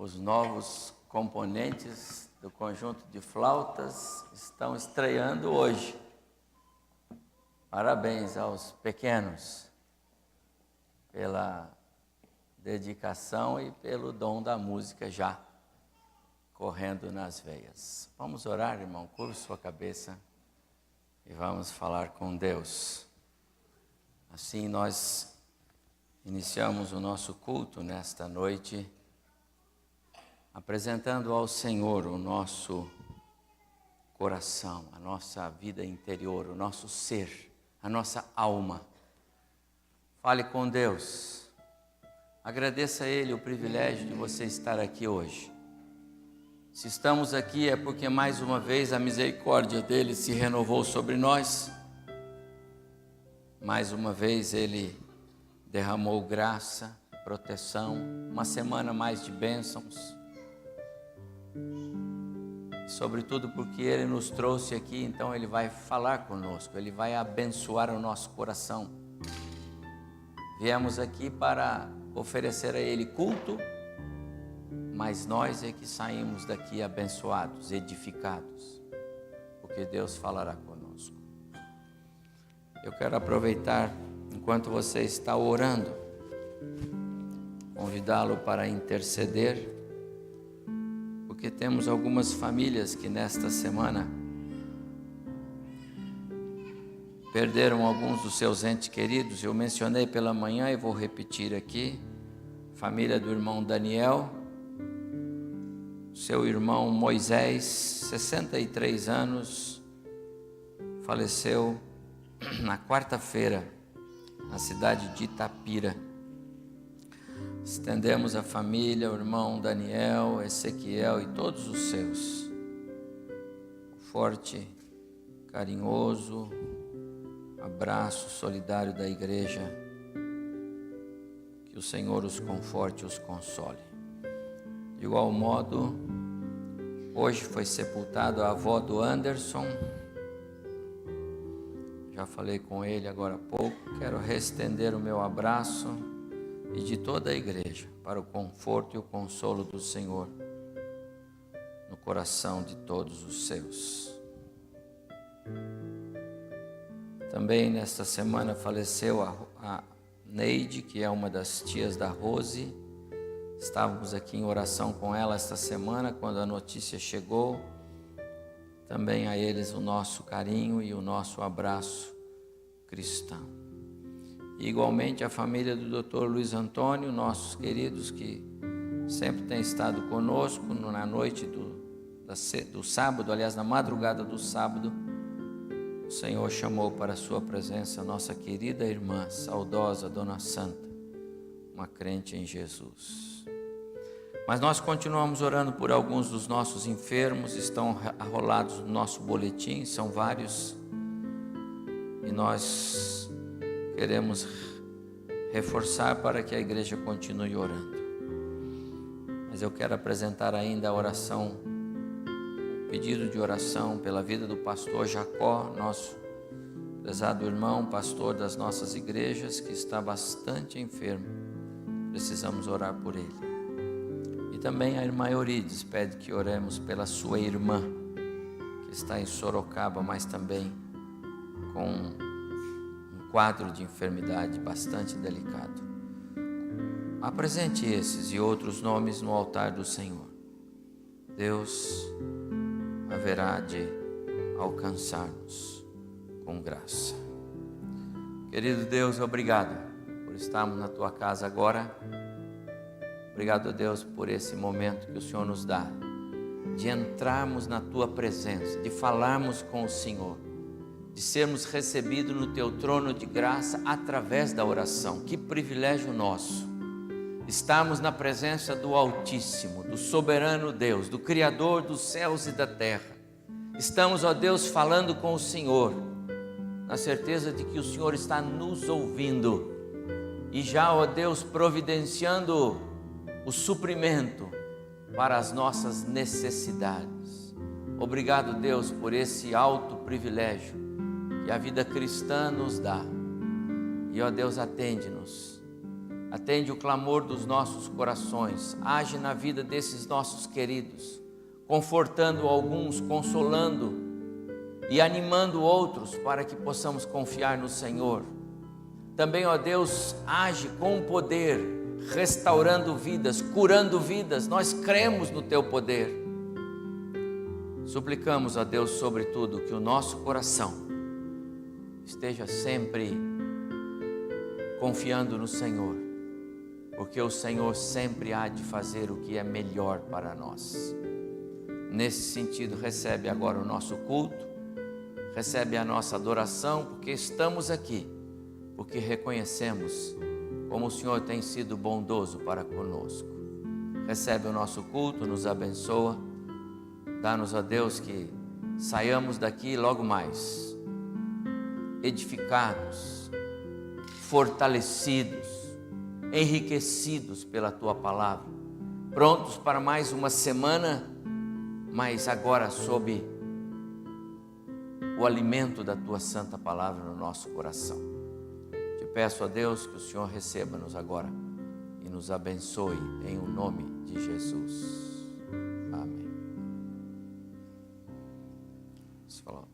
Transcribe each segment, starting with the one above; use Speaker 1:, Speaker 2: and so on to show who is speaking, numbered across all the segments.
Speaker 1: os novos componentes do conjunto de flautas estão estreando hoje. Parabéns aos pequenos pela dedicação e pelo dom da música já correndo nas veias. Vamos orar, irmão, curva sua cabeça e vamos falar com Deus. Assim nós iniciamos o nosso culto nesta noite, apresentando ao Senhor o nosso coração, a nossa vida interior, o nosso ser, a nossa alma. Fale com Deus. Agradeça a Ele o privilégio de você estar aqui hoje. Se estamos aqui é porque mais uma vez a misericórdia dEle se renovou sobre nós. Mais uma vez Ele derramou graça, proteção, uma semana mais de bênçãos. Sobretudo porque Ele nos trouxe aqui, então Ele vai falar conosco, Ele vai abençoar o nosso coração. Viemos aqui para oferecer a Ele culto, mas nós é que saímos daqui abençoados, edificados, porque Deus falará conosco. Eu quero aproveitar, enquanto você está orando, convidá-lo para interceder, porque temos algumas famílias que nesta semana perderam alguns dos seus entes queridos. Eu mencionei pela manhã e vou repetir aqui. Família do irmão Daniel, seu irmão Moisés, 63 anos, faleceu na quarta-feira, na cidade de Itapira. Estendemos a família, o irmão Daniel, Ezequiel e todos os seus. Forte, carinhoso abraço solidário da igreja. Que o Senhor os conforte e os console. De igual modo, hoje foi sepultado a avó do Anderson. Já falei com ele agora há pouco. Quero reestender o meu abraço e de toda a igreja para o conforto e o consolo do Senhor no coração de todos os seus. Também nesta semana faleceu a Neide, que é uma das tias da Rose. Estávamos aqui em oração com ela esta semana, quando a notícia chegou. Também a eles o nosso carinho e o nosso abraço cristão. E igualmente a família do Dr. Luiz Antônio, nossos queridos que sempre têm estado conosco na noite do sábado, aliás, na madrugada do sábado. O Senhor chamou para a sua presença a nossa querida irmã, saudosa Dona Santa, uma crente em Jesus. Mas nós continuamos orando por alguns dos nossos enfermos, estão arrolados no nosso boletim, são vários, e nós queremos reforçar para que a igreja continue orando. Mas eu quero apresentar ainda a oração, pedido de oração pela vida do pastor Jacó, nosso prezado irmão, pastor das nossas igrejas, que está bastante enfermo. Precisamos orar por ele. E também a irmã Eurides pede que oremos pela sua irmã, que está em Sorocaba, mas também com um quadro de enfermidade bastante delicado. Apresente esses e outros nomes no altar do Senhor. Deus haverá de alcançar-nos com graça. Querido Deus, obrigado por estarmos na Tua casa agora. Obrigado a Deus por esse momento que o Senhor nos dá, de entrarmos na Tua presença, de falarmos com o Senhor, de sermos recebidos no Teu trono de graça através da oração. Que privilégio nosso! Estamos na presença do Altíssimo, do soberano Deus, do Criador dos céus e da terra. Estamos, ó Deus, falando com o Senhor, na certeza de que o Senhor está nos ouvindo e já, ó Deus, providenciando o suprimento para as nossas necessidades. Obrigado, Deus, por esse alto privilégio que a vida cristã nos dá. E, ó Deus, atende-nos Atende o clamor dos nossos corações. Age na vida desses nossos queridos, confortando alguns, consolando e animando outros para que possamos confiar no Senhor. Também, ó Deus, age com poder, restaurando vidas, curando vidas. Nós cremos no Teu poder. Suplicamos a Deus, sobretudo, que o nosso coração esteja sempre confiando no Senhor, porque o Senhor sempre há de fazer o que é melhor para nós. Nesse sentido, recebe agora o nosso culto, recebe a nossa adoração, porque estamos aqui, porque reconhecemos como o Senhor tem sido bondoso para conosco. Recebe o nosso culto, nos abençoa, dá-nos a Deus que saiamos daqui logo mais, edificados, fortalecidos, enriquecidos pela Tua palavra, prontos para mais uma semana, mas agora sob o alimento da Tua santa palavra no nosso coração. Te peço a Deus que o Senhor receba-nos agora e nos abençoe em o nome de Jesus. Amém. Vamos falar.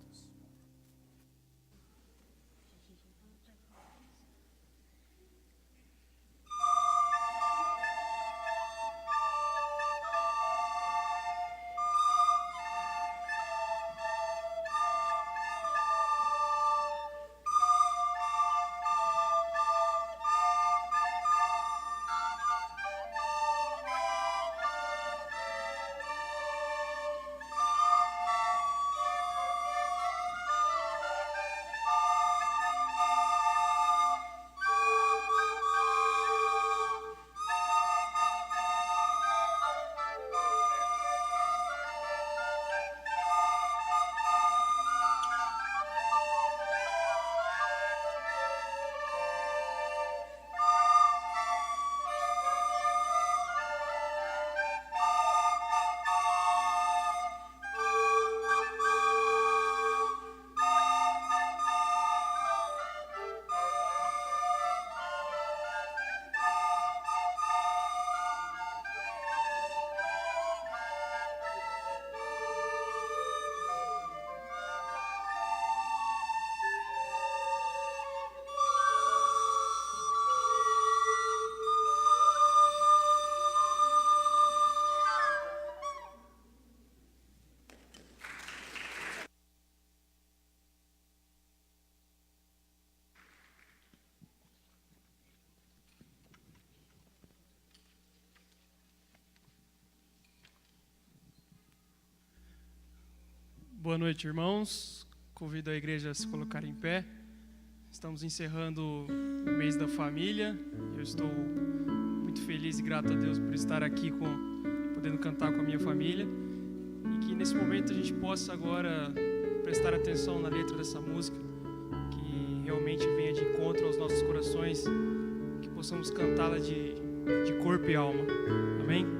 Speaker 2: Boa noite, irmãos. Convido a igreja a se colocar em pé. Estamos encerrando o mês da família. Eu estou muito feliz e grato a Deus por estar aqui podendo cantar com a minha família. E que nesse momento a gente possa agora prestar atenção na letra dessa música, que realmente venha de encontro aos nossos corações, que possamos cantá-la de corpo e alma. Amém?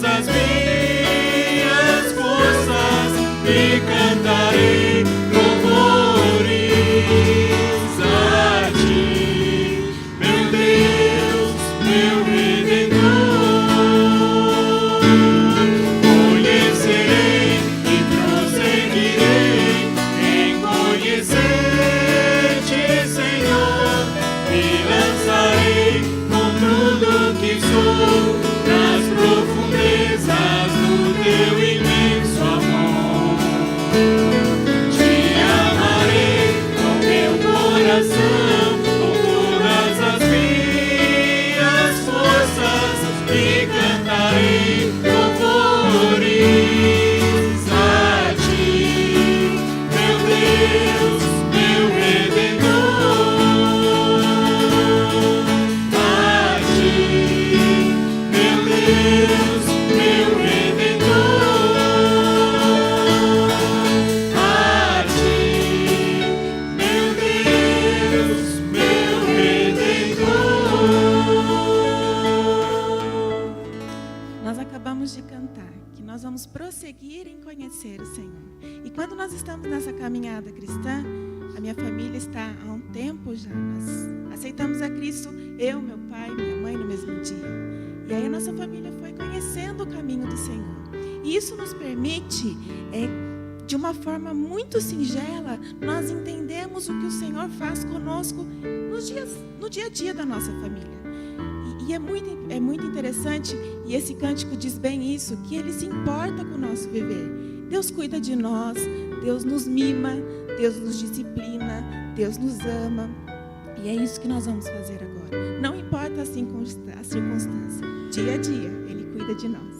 Speaker 3: As minhas forças nós vamos prosseguir em conhecer o Senhor. E quando nós estamos nessa caminhada cristã, a minha família está há um tempo já. Nós aceitamos a Cristo, eu, meu pai, minha mãe, no mesmo dia. E aí a nossa família foi conhecendo o caminho do Senhor. E isso nos permite, de uma forma muito singela, nós entendemos o que o Senhor faz conosco no dia a dia da nossa família. E é muito interessante, e esse cântico diz bem isso, que Ele se importa com o nosso viver. Deus cuida de nós, Deus nos mima, Deus nos disciplina, Deus nos ama. E é isso que nós vamos fazer agora. Não importa a circunstância, dia a dia, Ele cuida de nós.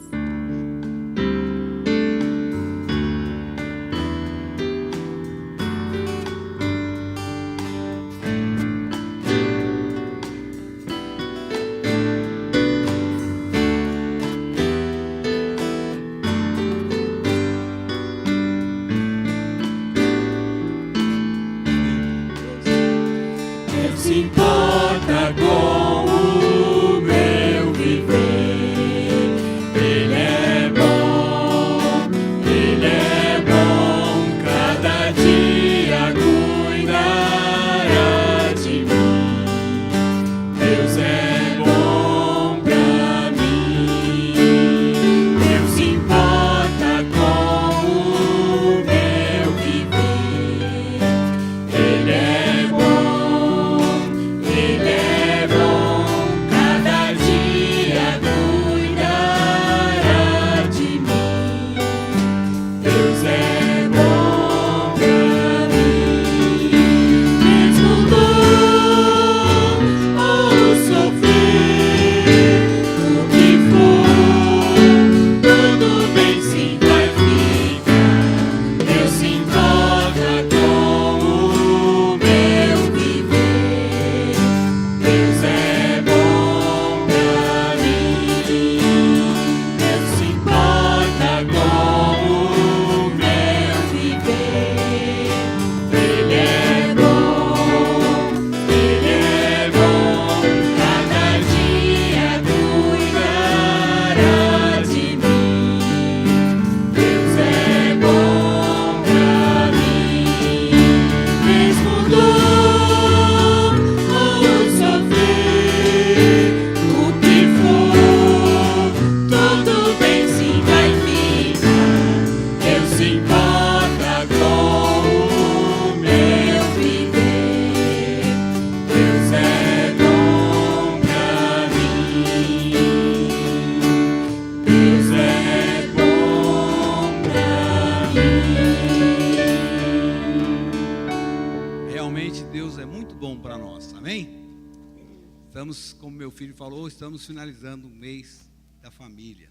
Speaker 4: Estamos finalizando o mês da família.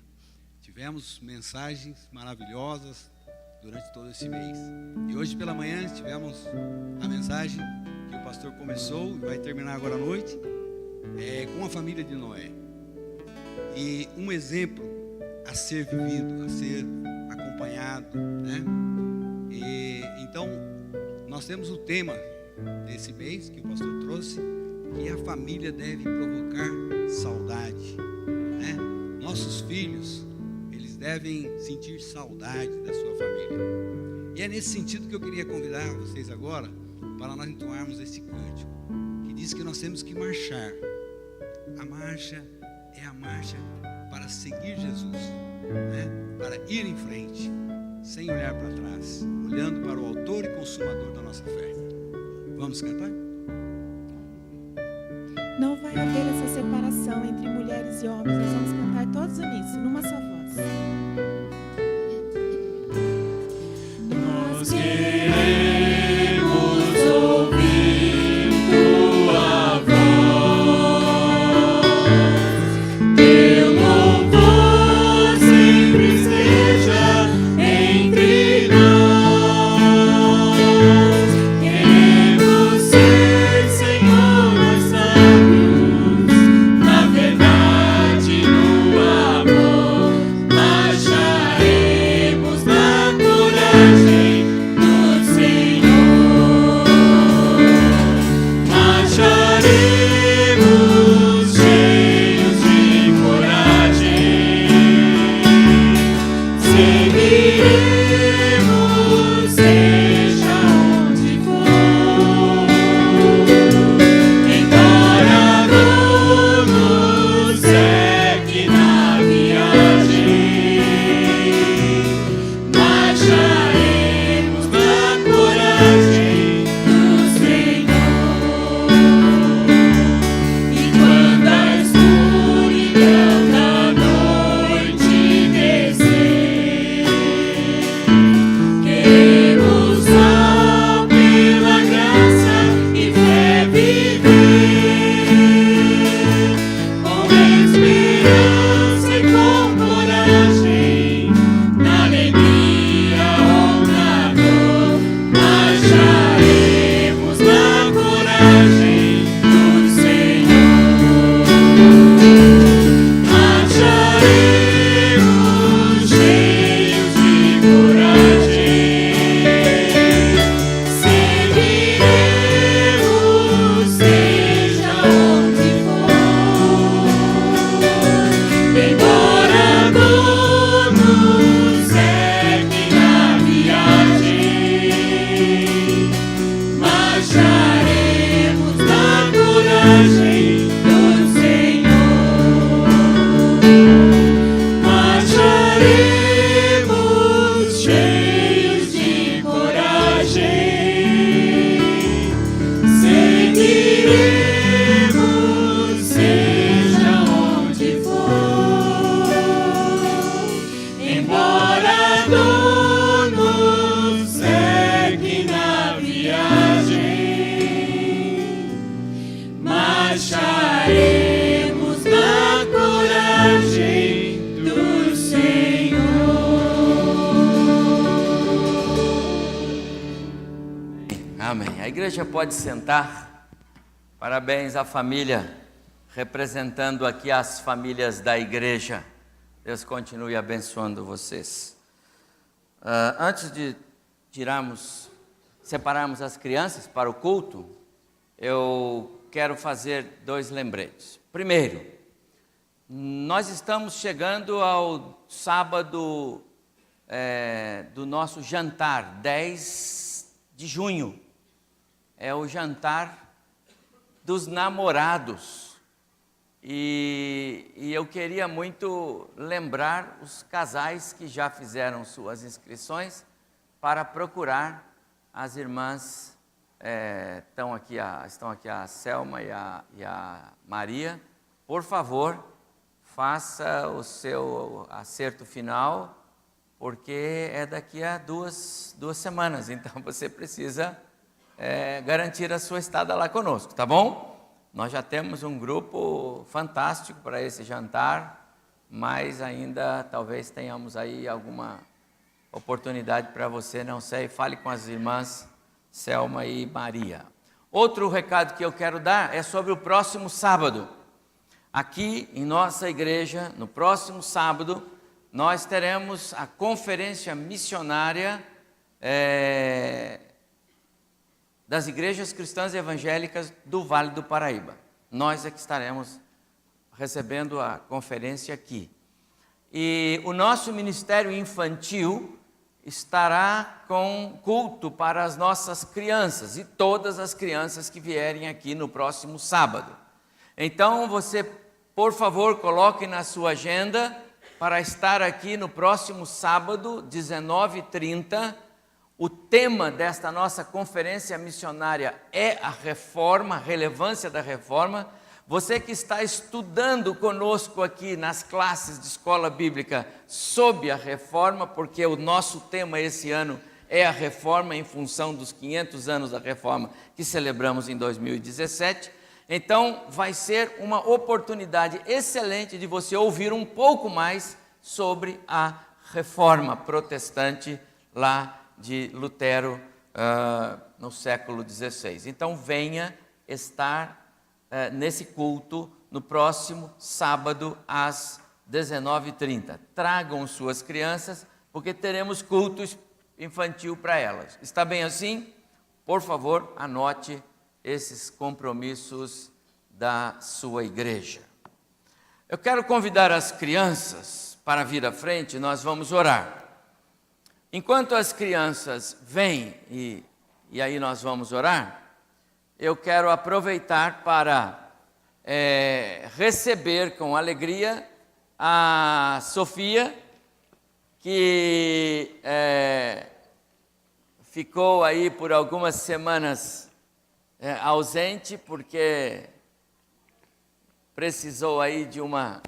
Speaker 4: Tivemos mensagens maravilhosas durante todo esse mês. E hoje pela manhã tivemos a mensagem que o pastor começou e vai terminar agora à noite, com a família de Noé. E um exemplo a ser vivido, a ser acompanhado, né? E então nós temos o tema desse mês que o pastor trouxe, que a família deve provocar saudade, né? Nossos filhos, eles devem sentir saudade da sua família. E é nesse sentido que eu queria convidar vocês agora para nós entoarmos esse cântico, que diz que nós temos que marchar. A marcha é a marcha para seguir Jesus, né? Para ir em frente, sem olhar para trás, olhando para o autor e consumador da nossa fé. Vamos cantar?
Speaker 3: Não vai haver essa separação entre mulheres e homens. Nós vamos cantar todos uníssonos, numa só voz.
Speaker 5: Nós queremos ouvir tua voz. Teu louvor sempre esteja entre nós. Queremos ser, Senhor, nós sábios, na verdade, no amor. Marcharemos na coragem, no seguiremos, seja onde for. Embora a dor nos seque na viagem, marcharemos na coragem do Senhor. E quando a escuridão da noite descer, queremos só pela graça e fé viver, com esperança e com coragem, na alegria ou na dor, marcharemos na coragem do Senhor. Marcharemos cheios de coragem, seguiremos, seja onde for. Embora a dor nos seque na viagem, marcharemos na coragem do Senhor. Marcharemos cheios de coragem, seguiremos, seja onde for. Embora a dor nos seque na viagem, marcharemos na coragem do Senhor.
Speaker 1: Amém. A igreja pode sentar. Parabéns à família, representando aqui as famílias da igreja. Deus continue abençoando vocês. Antes de separarmos as crianças para o culto, eu quero fazer 2 lembretes. Primeiro, nós estamos chegando ao sábado do nosso jantar, 10 de junho. É o jantar dos namorados. E eu queria muito lembrar os casais que já fizeram suas inscrições para procurar as irmãs. Estão aqui a Selma e a Maria. Por favor, faça o seu acerto final, porque é daqui a duas semanas. Então você precisa garantir a sua estada lá conosco, tá bom? Nós já temos um grupo fantástico para esse jantar, mas ainda talvez tenhamos aí alguma oportunidade para você, não sei, fale com as irmãs Selma e Maria. Outro recado que eu quero dar é sobre o próximo sábado. Aqui em nossa igreja, no próximo sábado, nós teremos a conferência missionária das igrejas cristãs evangélicas do Vale do Paraíba. Nós é que estaremos recebendo a conferência aqui. E o nosso ministério infantil estará com culto para as nossas crianças e todas as crianças que vierem aqui no próximo sábado. Então você, por favor, coloque na sua agenda para estar aqui no próximo sábado, 19h30. O tema desta nossa conferência missionária é a reforma, a relevância da reforma. Você que está estudando conosco aqui nas classes de escola bíblica sobre a reforma, porque o nosso tema esse ano é a reforma em função dos 500 anos da reforma que celebramos em 2017. Então vai ser uma oportunidade excelente de você ouvir um pouco mais sobre a reforma protestante lá de Lutero no século XVI. Então venha estar nesse culto no próximo sábado às 19h30. Tragam suas crianças, porque teremos culto infantil para elas. Está bem assim? Por favor, anote esses compromissos da sua igreja. Eu quero convidar as crianças para vir à frente, nós vamos orar. Enquanto as crianças vêm e aí nós vamos orar, eu quero aproveitar para receber com alegria a Sofia, que ficou aí por algumas semanas ausente, porque precisou aí de uma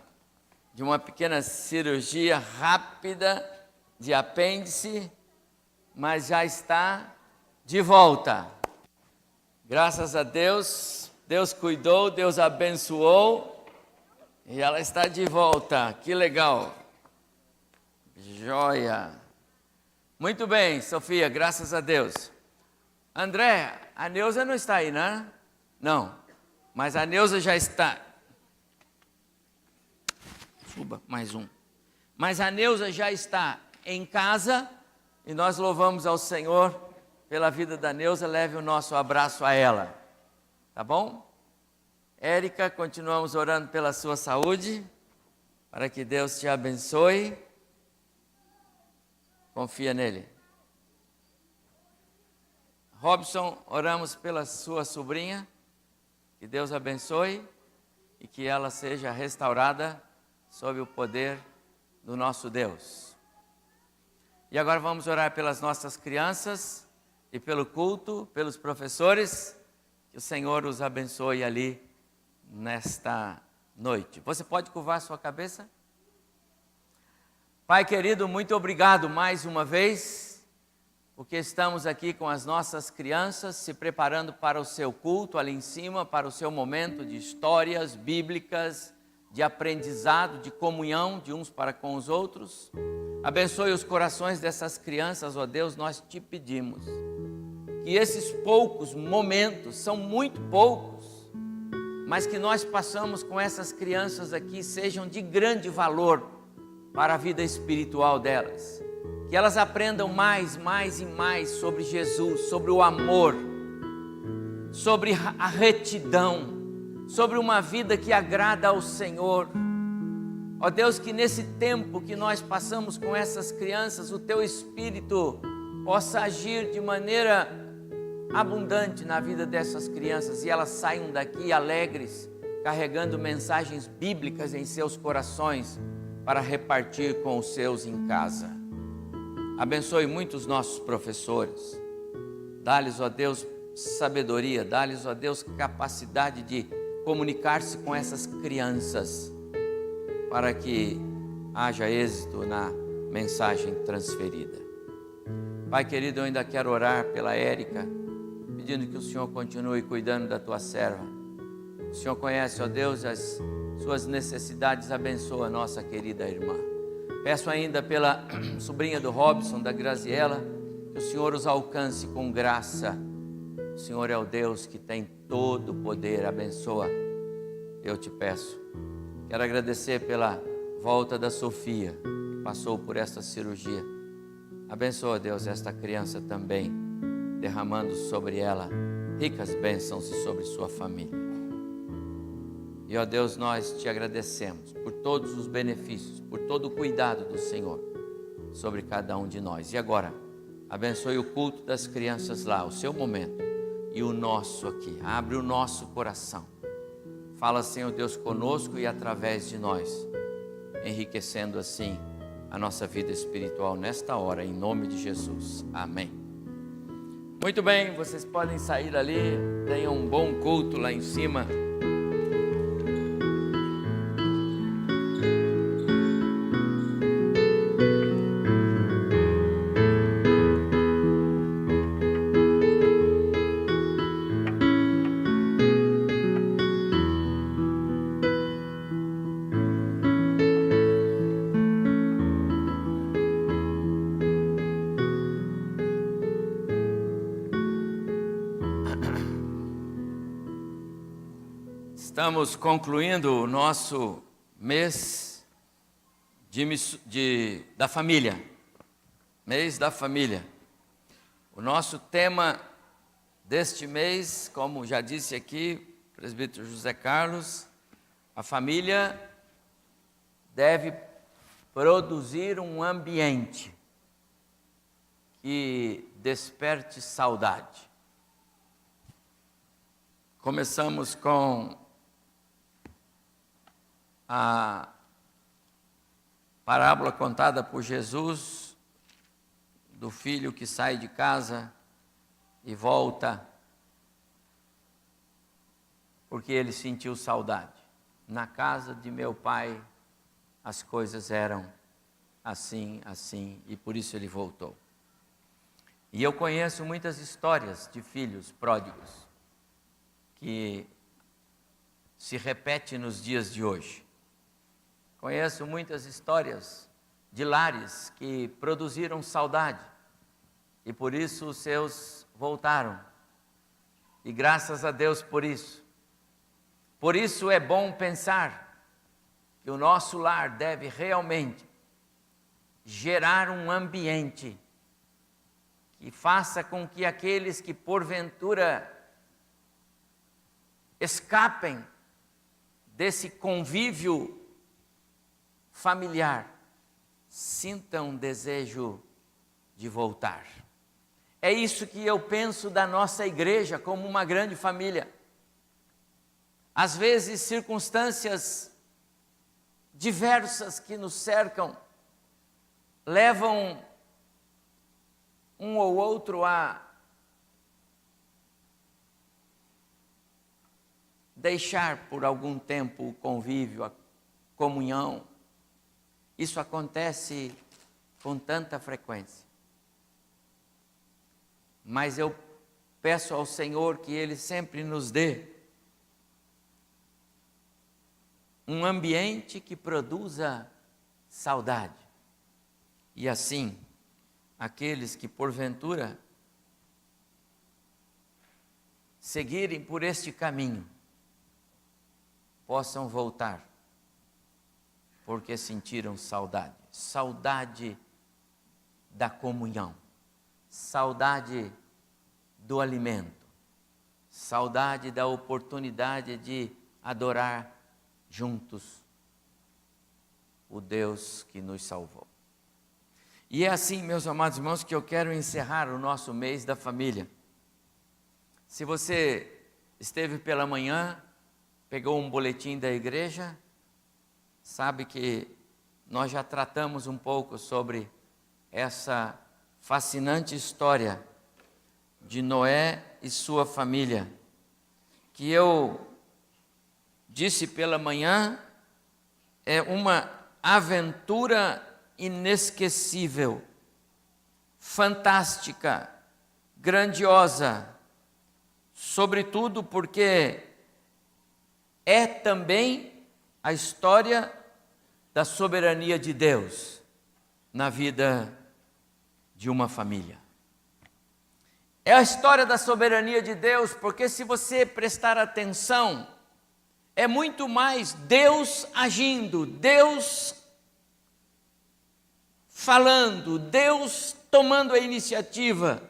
Speaker 1: pequena cirurgia rápida de apêndice, mas já está de volta. Graças a Deus, Deus cuidou, Deus abençoou e ela está de volta. Que legal. Joia. Muito bem, Sofia, graças a Deus. André, a Neuza não está aí, né? Não, mas a Neuza já está. Suba, mais um. Mas a Neuza já está em casa e nós louvamos ao Senhor pela vida da Neuza. Leve o nosso abraço a ela, tá bom? Érica, continuamos orando pela sua saúde, para que Deus te abençoe. Confia nele. Robson, oramos pela sua sobrinha, que Deus abençoe e que ela seja restaurada sob o poder do nosso Deus. E agora vamos orar pelas nossas crianças e pelo culto, pelos professores, que o Senhor os abençoe ali nesta noite. Você pode curvar sua cabeça? Pai querido, muito obrigado mais uma vez, porque estamos aqui com as nossas crianças se preparando para o seu culto ali em cima, para o seu momento de histórias bíblicas, de aprendizado, de comunhão de uns para com os outros. Abençoe os corações dessas crianças, ó Deus, nós te pedimos que esses poucos momentos, são muito poucos, mas que nós passamos com essas crianças aqui sejam de grande valor para a vida espiritual delas. Que elas aprendam mais e mais sobre Jesus, sobre o amor, sobre a retidão, sobre uma vida que agrada ao Senhor. Ó Deus, que nesse tempo que nós passamos com essas crianças, o Teu Espírito possa agir de maneira abundante na vida dessas crianças e elas saiam daqui alegres, carregando mensagens bíblicas em seus corações para repartir com os seus em casa. Abençoe muito os nossos professores. Dá-lhes, ó Deus, sabedoria, dá-lhes, ó Deus, capacidade de comunicar-se com essas crianças, para que haja êxito na mensagem transferida. Pai querido, eu ainda quero orar pela Érica, pedindo que o Senhor continue cuidando da tua serva. O Senhor conhece, ó Deus, as suas necessidades, abençoa a nossa querida irmã. Peço ainda pela sobrinha do Robson, da Graziela, que o Senhor os alcance com graça. O Senhor é o Deus que tem todo o poder, abençoa, eu te peço. Quero agradecer pela volta da Sofia, que passou por esta cirurgia. Abençoa, Deus, esta criança também, derramando sobre ela ricas bênçãos e sobre sua família. E, ó Deus, nós te agradecemos por todos os benefícios, por todo o cuidado do Senhor sobre cada um de nós. E agora, abençoe o culto das crianças lá, o seu momento e o nosso aqui. Abre o nosso coração. Fala, Senhor Deus, conosco e através de nós, enriquecendo assim a nossa vida espiritual nesta hora, em nome de Jesus. Amém. Muito bem, vocês podem sair ali, tenham um bom culto lá em cima. Estamos concluindo o nosso mês da família, mês da família. O nosso tema deste mês, como já disse aqui o presbítero José Carlos, a família deve produzir um ambiente que desperte saudade. Começamos com a parábola contada por Jesus do filho que sai de casa e volta porque ele sentiu saudade. Na casa de meu pai as coisas eram assim, assim, e por isso ele voltou. E eu conheço muitas histórias de filhos pródigos que se repetem nos dias de hoje. Conheço muitas histórias de lares que produziram saudade e por isso os seus voltaram. E graças a Deus por isso. Por isso é bom pensar que o nosso lar deve realmente gerar um ambiente que faça com que aqueles que porventura escapem desse convívio familiar, sintam desejo de voltar. É isso que eu penso da nossa igreja como uma grande família. Às vezes, circunstâncias diversas que nos cercam levam um ou outro a deixar por algum tempo o convívio, a comunhão. Isso acontece com tanta frequência. Mas eu peço ao Senhor que Ele sempre nos dê um ambiente que produza saudade. E assim, aqueles que porventura seguirem por este caminho, possam voltar, porque sentiram saudade. Saudade da comunhão, saudade do alimento, saudade da oportunidade de adorar juntos o Deus que nos salvou. E é assim, meus amados irmãos, que eu quero encerrar o nosso mês da família. Se você esteve pela manhã, pegou um boletim da igreja, sabe que nós já tratamos um pouco sobre essa fascinante história de Noé e sua família, que eu disse pela manhã, é uma aventura inesquecível, fantástica, grandiosa, sobretudo porque é também a história da soberania de Deus na vida de uma família. É a história da soberania de Deus, porque se você prestar atenção, é muito mais Deus agindo, Deus falando, Deus tomando a iniciativa.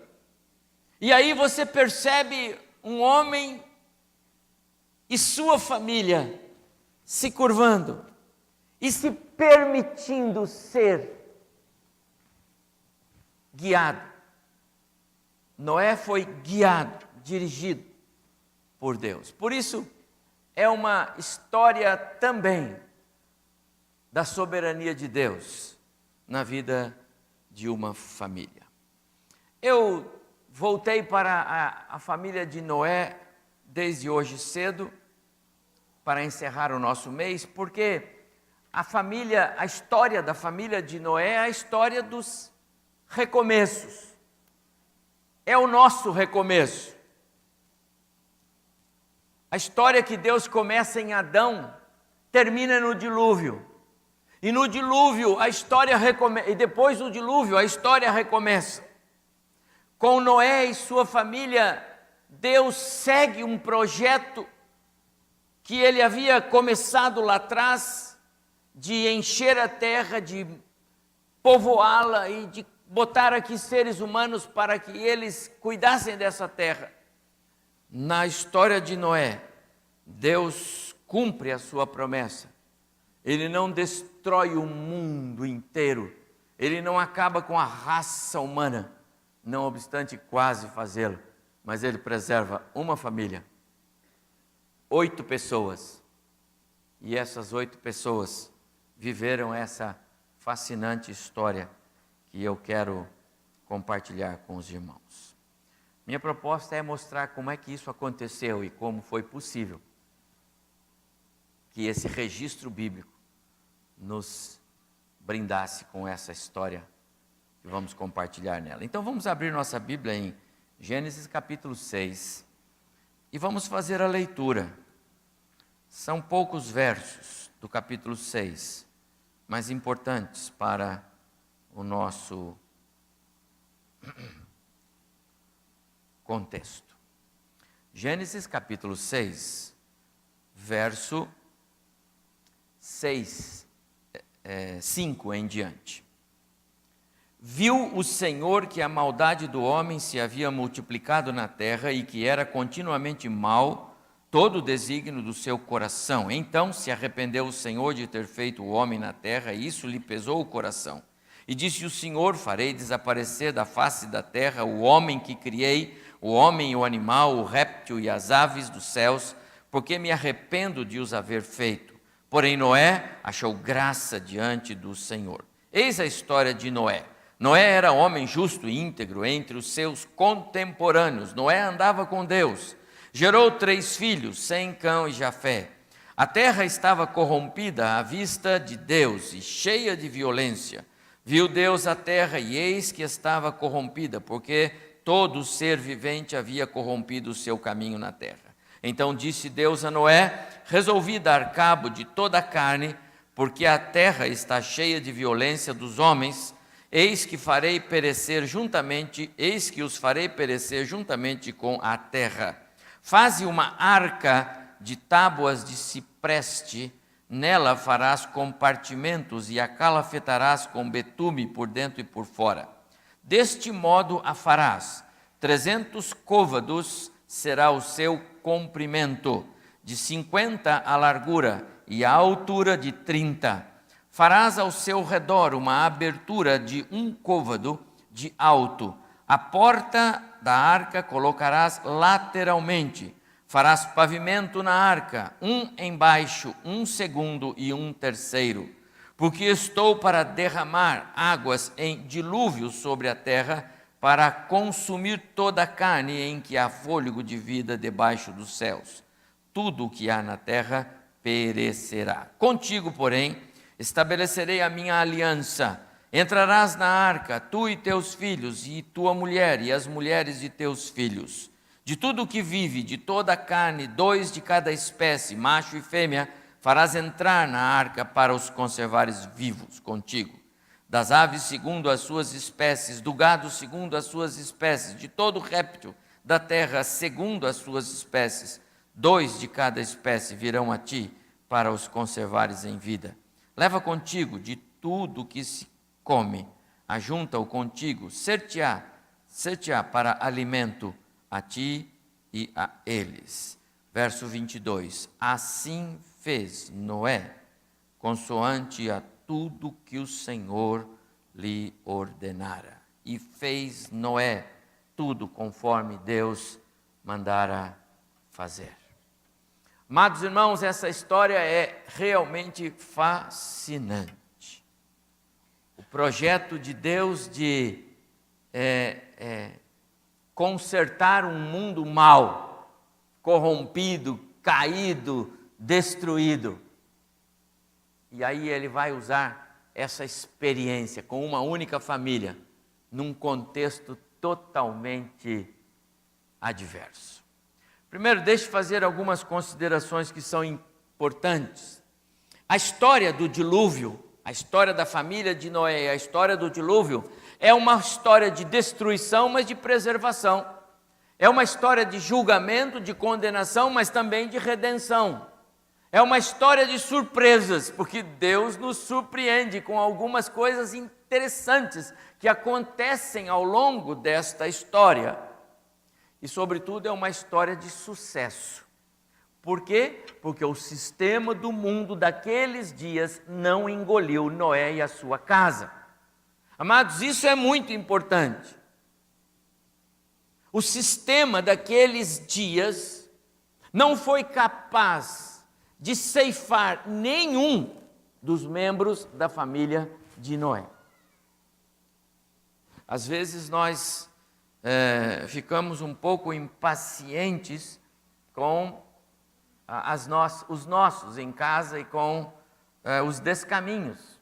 Speaker 1: E aí você percebe um homem e sua família se curvando e se permitindo ser guiado. Noé foi guiado, dirigido por Deus. Por isso, é uma história também da soberania de Deus na vida de uma família. Eu voltei para a família de Noé desde hoje cedo, para encerrar o nosso mês, porque a história da família de Noé é a história dos recomeços. É o nosso recomeço. A história que Deus começa em Adão, termina no dilúvio. E no dilúvio a história recomeça, e depois do dilúvio a história recomeça. Com Noé e sua família, Deus segue um projeto que ele havia começado lá atrás, de encher a terra, de povoá-la e de botar aqui seres humanos para que eles cuidassem dessa terra. Na história de Noé, Deus cumpre a sua promessa. Ele não destrói o mundo inteiro, ele não acaba com a raça humana, não obstante quase fazê-lo, mas ele preserva uma família, 8 pessoas, e essas 8 pessoas viveram essa fascinante história que eu quero compartilhar com os irmãos. Minha proposta é mostrar como é que isso aconteceu e como foi possível que esse registro bíblico nos brindasse com essa história que vamos compartilhar nela. Então vamos abrir nossa Bíblia em Gênesis capítulo 6 e vamos fazer a leitura. São poucos versos do capítulo 6, mas importantes para o nosso contexto. Gênesis capítulo 6, verso 5 em diante. Viu o Senhor que a maldade do homem se havia multiplicado na terra e que era continuamente mau todo o desígnio do seu coração. Então se arrependeu o Senhor de ter feito o homem na terra, e isso lhe pesou o coração. E disse o Senhor: farei desaparecer da face da terra o homem que criei, o homem e o animal, o réptil e as aves dos céus, porque me arrependo de os haver feito. Porém Noé achou graça diante do Senhor. Eis a história de Noé. Noé era homem justo e íntegro entre os seus contemporâneos. Noé andava com Deus. Gerou 3 filhos, Sem, Cão e Jafé. A terra estava corrompida à vista de Deus e cheia de violência. Viu Deus a terra e eis que estava corrompida, porque todo ser vivente havia corrompido o seu caminho na terra. Então disse Deus a Noé: resolvi dar cabo de toda a carne, porque a terra está cheia de violência dos homens. Eis que os farei perecer juntamente com a terra. Faze uma arca de tábuas de cipreste, nela farás compartimentos e a calafetarás com betume por dentro e por fora. Deste modo a farás. 300 côvados será o seu comprimento, de 50 a largura e a altura de 30. Farás ao seu redor uma abertura de 1 côvado de alto. A porta da arca colocarás lateralmente. Farás pavimento na arca, 1 embaixo, 1 segundo e 1 terceiro. Porque estou para derramar águas em dilúvio sobre a terra, para consumir toda a carne em que há fôlego de vida debaixo dos céus. Tudo o que há na terra perecerá. Contigo, porém, estabelecerei a minha aliança. Entrarás na arca, tu e teus filhos, e tua mulher, e as mulheres de teus filhos. De tudo o que vive, de toda a carne, 2 de cada espécie, macho e fêmea, farás entrar na arca para os conservares vivos contigo. Das aves segundo as suas espécies, do gado segundo as suas espécies, de todo réptil da terra segundo as suas espécies, 2 de cada espécie virão a ti para os conservares em vida. Leva contigo de tudo que se come, ajunta-o contigo, ser-te-á para alimento a ti e a eles. Verso 22. Assim fez Noé, consoante a tudo que o Senhor lhe ordenara. E fez Noé tudo conforme Deus mandara fazer. Amados irmãos, essa história é realmente fascinante. O projeto de Deus de consertar um mundo mau, corrompido, caído, destruído. E aí ele vai usar essa experiência com uma única família, num contexto totalmente adverso. Primeiro, deixe eu fazer algumas considerações que são importantes. A história do dilúvio, a história da família de Noé, a história do dilúvio, é uma história de destruição, mas de preservação. É uma história de julgamento, de condenação, mas também de redenção. É uma história de surpresas, porque Deus nos surpreende com algumas coisas interessantes que acontecem ao longo desta história. E, sobretudo, é uma história de sucesso. Por quê? Porque o sistema do mundo daqueles dias não engoliu Noé e a sua casa. Amados, isso é muito importante. o sistema daqueles dias não foi capaz de ceifar nenhum dos membros da família de Noé. Às vezes nós ficamos um pouco impacientes com os nossos em casa e com os descaminhos.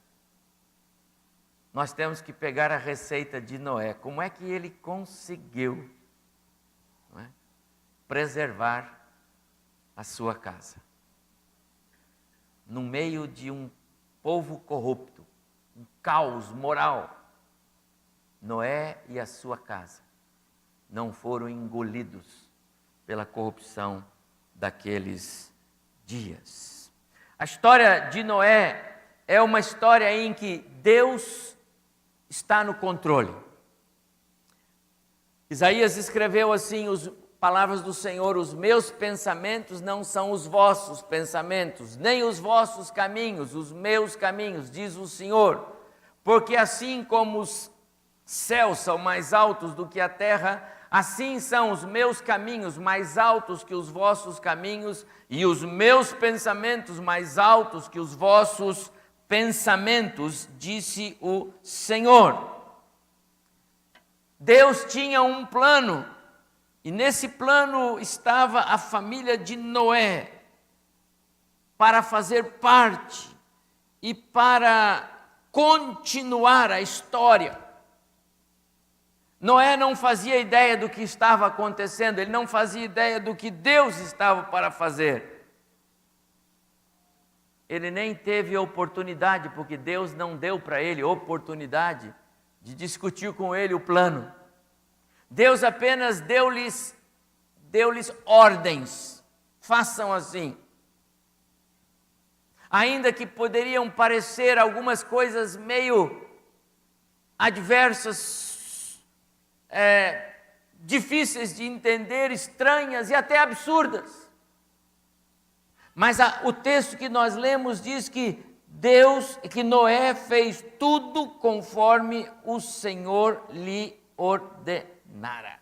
Speaker 1: Nós temos que pegar a receita de Noé. Como é que ele conseguiu, não é, preservar a sua casa? No meio de um povo corrupto, um caos moral, Noé e a sua casa não foram engolidos pela corrupção daqueles dias. A história de Noé é uma história em que Deus está no controle. Isaías escreveu assim as palavras do Senhor: os meus pensamentos não são os vossos pensamentos, nem os vossos caminhos, os meus caminhos, diz o Senhor. Porque assim como os céus são mais altos do que a terra, assim são os meus caminhos mais altos que os vossos caminhos, e os meus pensamentos mais altos que os vossos pensamentos, disse o Senhor. Deus tinha um plano, e nesse plano estava a família de Noé, para fazer parte e para continuar a história. Noé não fazia ideia do que estava acontecendo, ele não fazia ideia do que Deus estava para fazer. Ele nem teve oportunidade, porque Deus não deu para ele oportunidade de discutir com ele o plano. Deus apenas deu-lhes ordens: façam assim. Ainda que poderiam parecer algumas coisas meio adversas, difíceis de entender, estranhas e até absurdas. Mas o texto que nós lemos diz que Noé fez tudo conforme o Senhor lhe ordenara.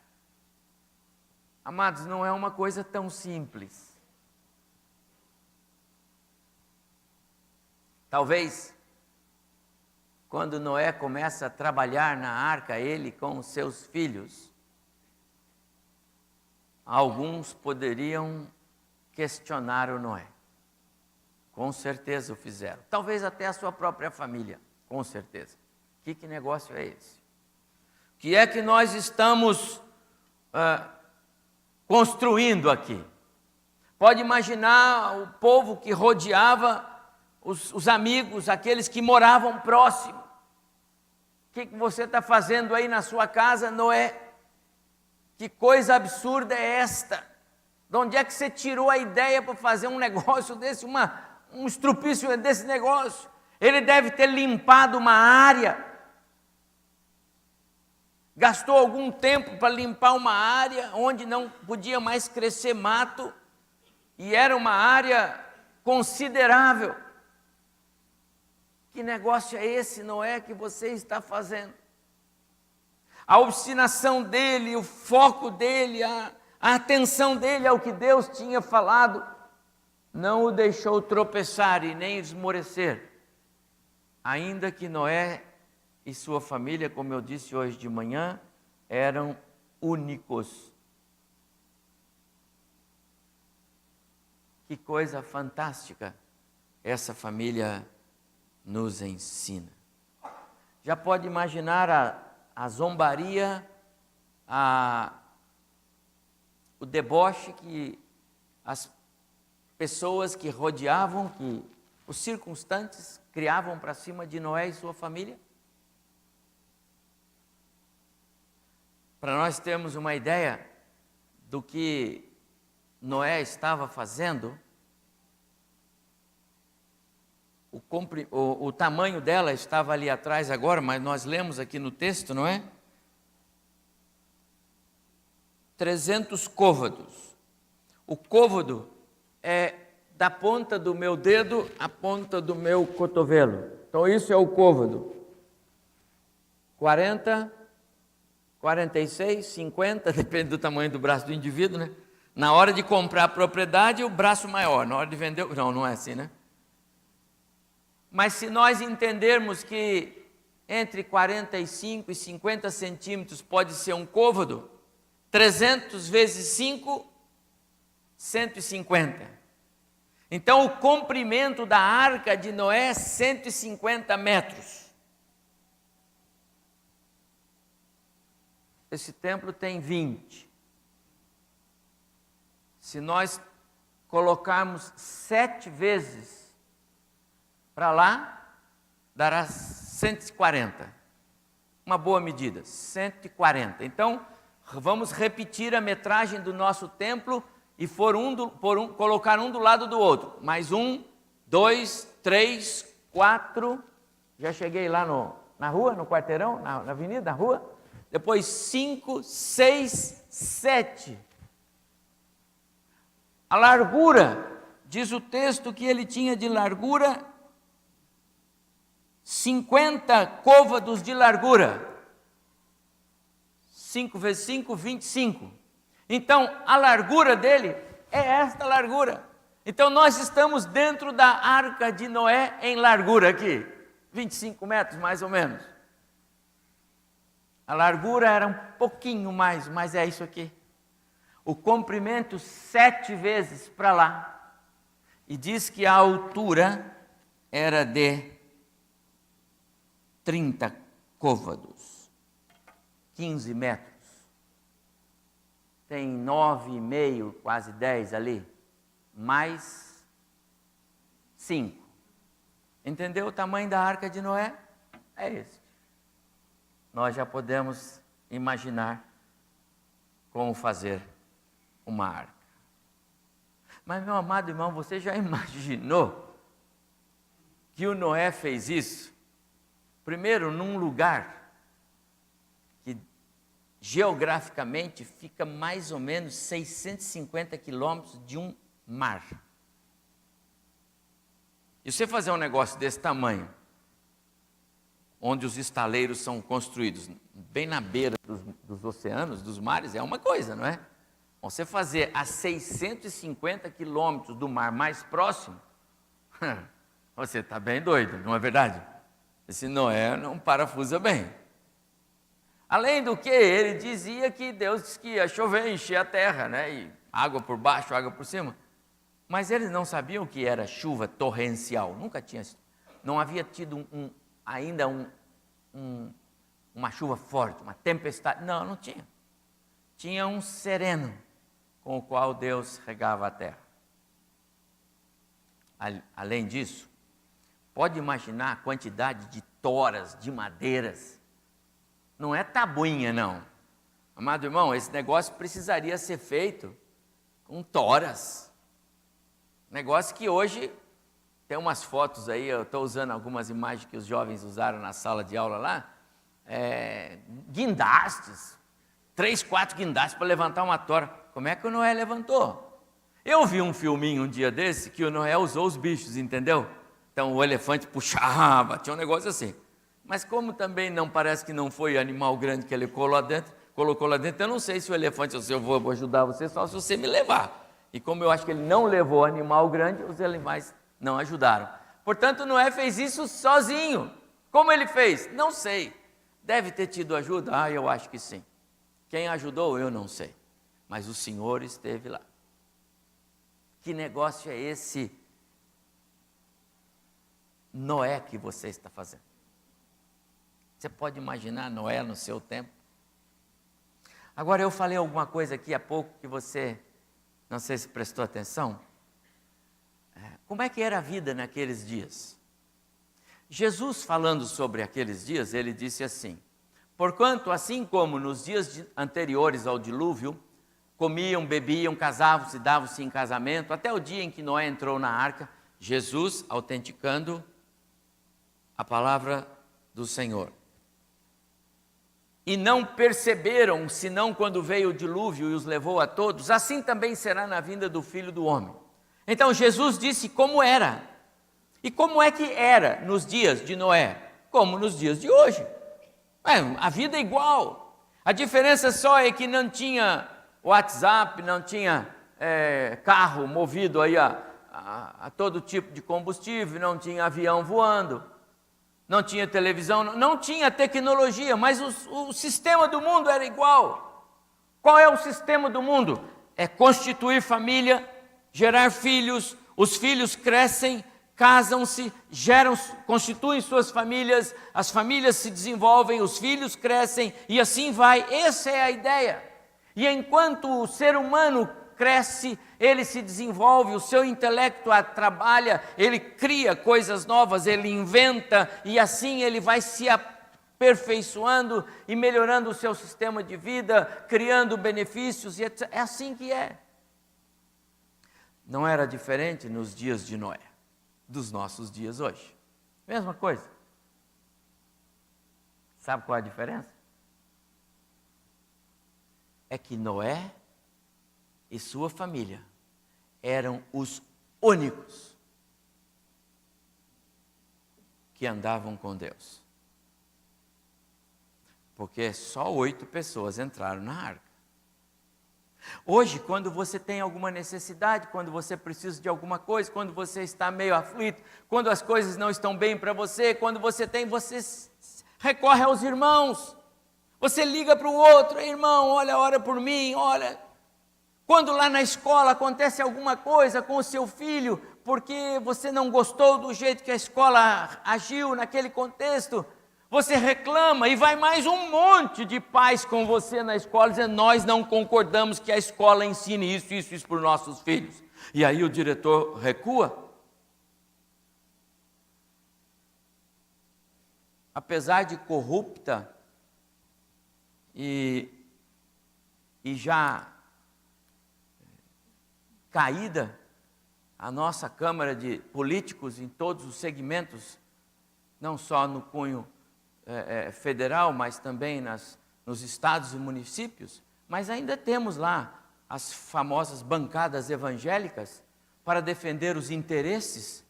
Speaker 1: Amados, não é uma coisa tão simples. Talvez, quando Noé começa a trabalhar na arca, ele com os seus filhos, alguns poderiam questionar o Noé. Com certeza o fizeram. Talvez até a sua própria família, com certeza. Que negócio é esse? O que é que nós estamos construindo aqui? Pode imaginar o povo que rodeava os amigos, aqueles que moravam próximo. O que você está fazendo aí na sua casa, Noé? Que coisa absurda é esta? De onde é que você tirou a ideia para fazer um negócio desse, um estrupício desse negócio? Ele deve ter limpado uma área, gastou algum tempo para limpar uma área onde não podia mais crescer mato, e era uma área considerável. Que negócio é esse, Noé, que você está fazendo? A obstinação dele, o foco dele, a atenção dele ao que Deus tinha falado, não o deixou tropeçar e nem esmorecer. Ainda que Noé e sua família, como eu disse hoje de manhã, eram únicos. Que coisa fantástica essa família nos ensina. Já pode imaginar a zombaria, o deboche que as pessoas que rodeavam, que os circunstantes criavam para cima de Noé e sua família? Para nós termos uma ideia do que Noé estava fazendo, o tamanho dela estava ali atrás agora, mas nós lemos aqui no texto, não é? 300 côvados. O côvado é da ponta do meu dedo à ponta do meu cotovelo. Então isso é o côvado. 40 46, 50, depende do tamanho do braço do indivíduo, né? Na hora de comprar a propriedade, o braço maior. Na hora de vender, não é assim, né? Mas se nós entendermos que entre 45 e 50 centímetros pode ser um côvado, 300 vezes 5, 150. Então, o comprimento da arca de Noé é 150 metros. Esse templo tem 20. Se nós colocarmos 7 vezes para lá, dará 140. Uma boa medida, 140. Então, vamos repetir a metragem do nosso templo e colocar um do lado do outro. Mais 1, 2, 3, 4. Já cheguei lá na rua, no quarteirão, na avenida, na rua. Depois 5, 6, 7. A largura, diz o texto que ele tinha de largura 50 côvados de largura. 5 vezes 5, 25. Então, a largura dele é esta largura. Então, nós estamos dentro da arca de Noé em largura aqui. 25 metros, mais ou menos. A largura era um pouquinho mais, mas é isso aqui. O comprimento 7 vezes para lá. E diz que a altura era de 30 côvados. 15 metros. Tem 9,5, quase 10 ali. Mais 5. Entendeu o tamanho da arca de Noé? É esse. Nós já podemos imaginar como fazer uma arca. Mas, meu amado irmão, você já imaginou que o Noé fez isso? Primeiro, num lugar que geograficamente fica mais ou menos 650 quilômetros de um mar. E você fazer um negócio desse tamanho, onde os estaleiros são construídos bem na beira dos oceanos, dos mares, é uma coisa, não é? Você fazer a 650 quilômetros do mar mais próximo, você está bem doido, não é verdade? Esse Noé não parafusa bem. Além do que, ele dizia que Deus disse que ia chover, encher a terra, né? E água por baixo, água por cima. Mas eles não sabiam o que era chuva torrencial, nunca tinha, não havia tido ainda uma chuva forte, uma tempestade. Não tinha. Tinha um sereno com o qual Deus regava a terra. Além disso, pode imaginar a quantidade de toras, de madeiras. Não é tabuinha, não. Amado irmão, esse negócio precisaria ser feito com toras. Negócio que hoje... Tem umas fotos aí, eu estou usando algumas imagens que os jovens usaram na sala de aula lá. Guindastes, 3, 4 guindastes para levantar uma tora. Como é que o Noé levantou? Eu vi um filminho um dia desse que o Noé usou os bichos, entendeu? Então o elefante puxava, tinha um negócio assim. Mas como também não parece que não foi animal grande que ele colocou lá dentro, eu não sei se o elefante, eu vou ajudar você só se você me levar. E como eu acho que ele não levou animal grande, os animais não ajudaram. Portanto, Noé fez isso sozinho. Como ele fez? Não sei. Deve ter tido ajuda? Eu acho que sim. Quem ajudou? Eu não sei. Mas o Senhor esteve lá. Que negócio é esse Noé que você está fazendo? Você pode imaginar Noé no seu tempo? Agora, eu falei alguma coisa aqui há pouco que você, não sei se prestou atenção. Como é que era a vida naqueles dias? Jesus, falando sobre aqueles dias, ele disse assim: porquanto, assim como nos dias anteriores ao dilúvio, comiam, bebiam, casavam-se, davam-se em casamento, até o dia em que Noé entrou na arca, Jesus autenticando a palavra do Senhor. E não perceberam, senão quando veio o dilúvio e os levou a todos, assim também será na vinda do Filho do Homem. Então Jesus disse como era. E como é que era nos dias de Noé? Como nos dias de hoje. A vida é igual. A diferença só é que não tinha WhatsApp, não tinha carro movido aí a todo tipo de combustível, não tinha avião voando, não tinha televisão, não tinha tecnologia, mas o sistema do mundo era igual. Qual é o sistema do mundo? É constituir família, gerar filhos, os filhos crescem, casam-se, constituem suas famílias, as famílias se desenvolvem, os filhos crescem e assim vai. Essa é a ideia. E enquanto o ser humano cresce, ele se desenvolve, o seu intelecto trabalha, ele cria coisas novas, ele inventa e assim ele vai se aperfeiçoando e melhorando o seu sistema de vida, criando benefícios, e é assim que é. Não era diferente nos dias de Noé, dos nossos dias hoje. Mesma coisa. Sabe qual é a diferença? É que Noé e sua família eram os únicos que andavam com Deus. Porque só 8 pessoas entraram na arca. Hoje, quando você tem alguma necessidade, quando você precisa de alguma coisa, quando você está meio aflito, quando as coisas não estão bem para você, quando você recorre aos irmãos. Você liga para o outro: irmão, olha, ora por mim, olha. Quando lá na escola acontece alguma coisa com o seu filho, porque você não gostou do jeito que a escola agiu naquele contexto, você reclama e vai mais um monte de pais com você na escola dizendo: nós não concordamos que a escola ensine isso para os nossos filhos. E aí o diretor recua. Apesar de corrupta e já caída, a nossa Câmara de Políticos em todos os segmentos, não só no cunho federal, mas também nos estados e municípios, mas ainda temos lá as famosas bancadas evangélicas para defender os interesses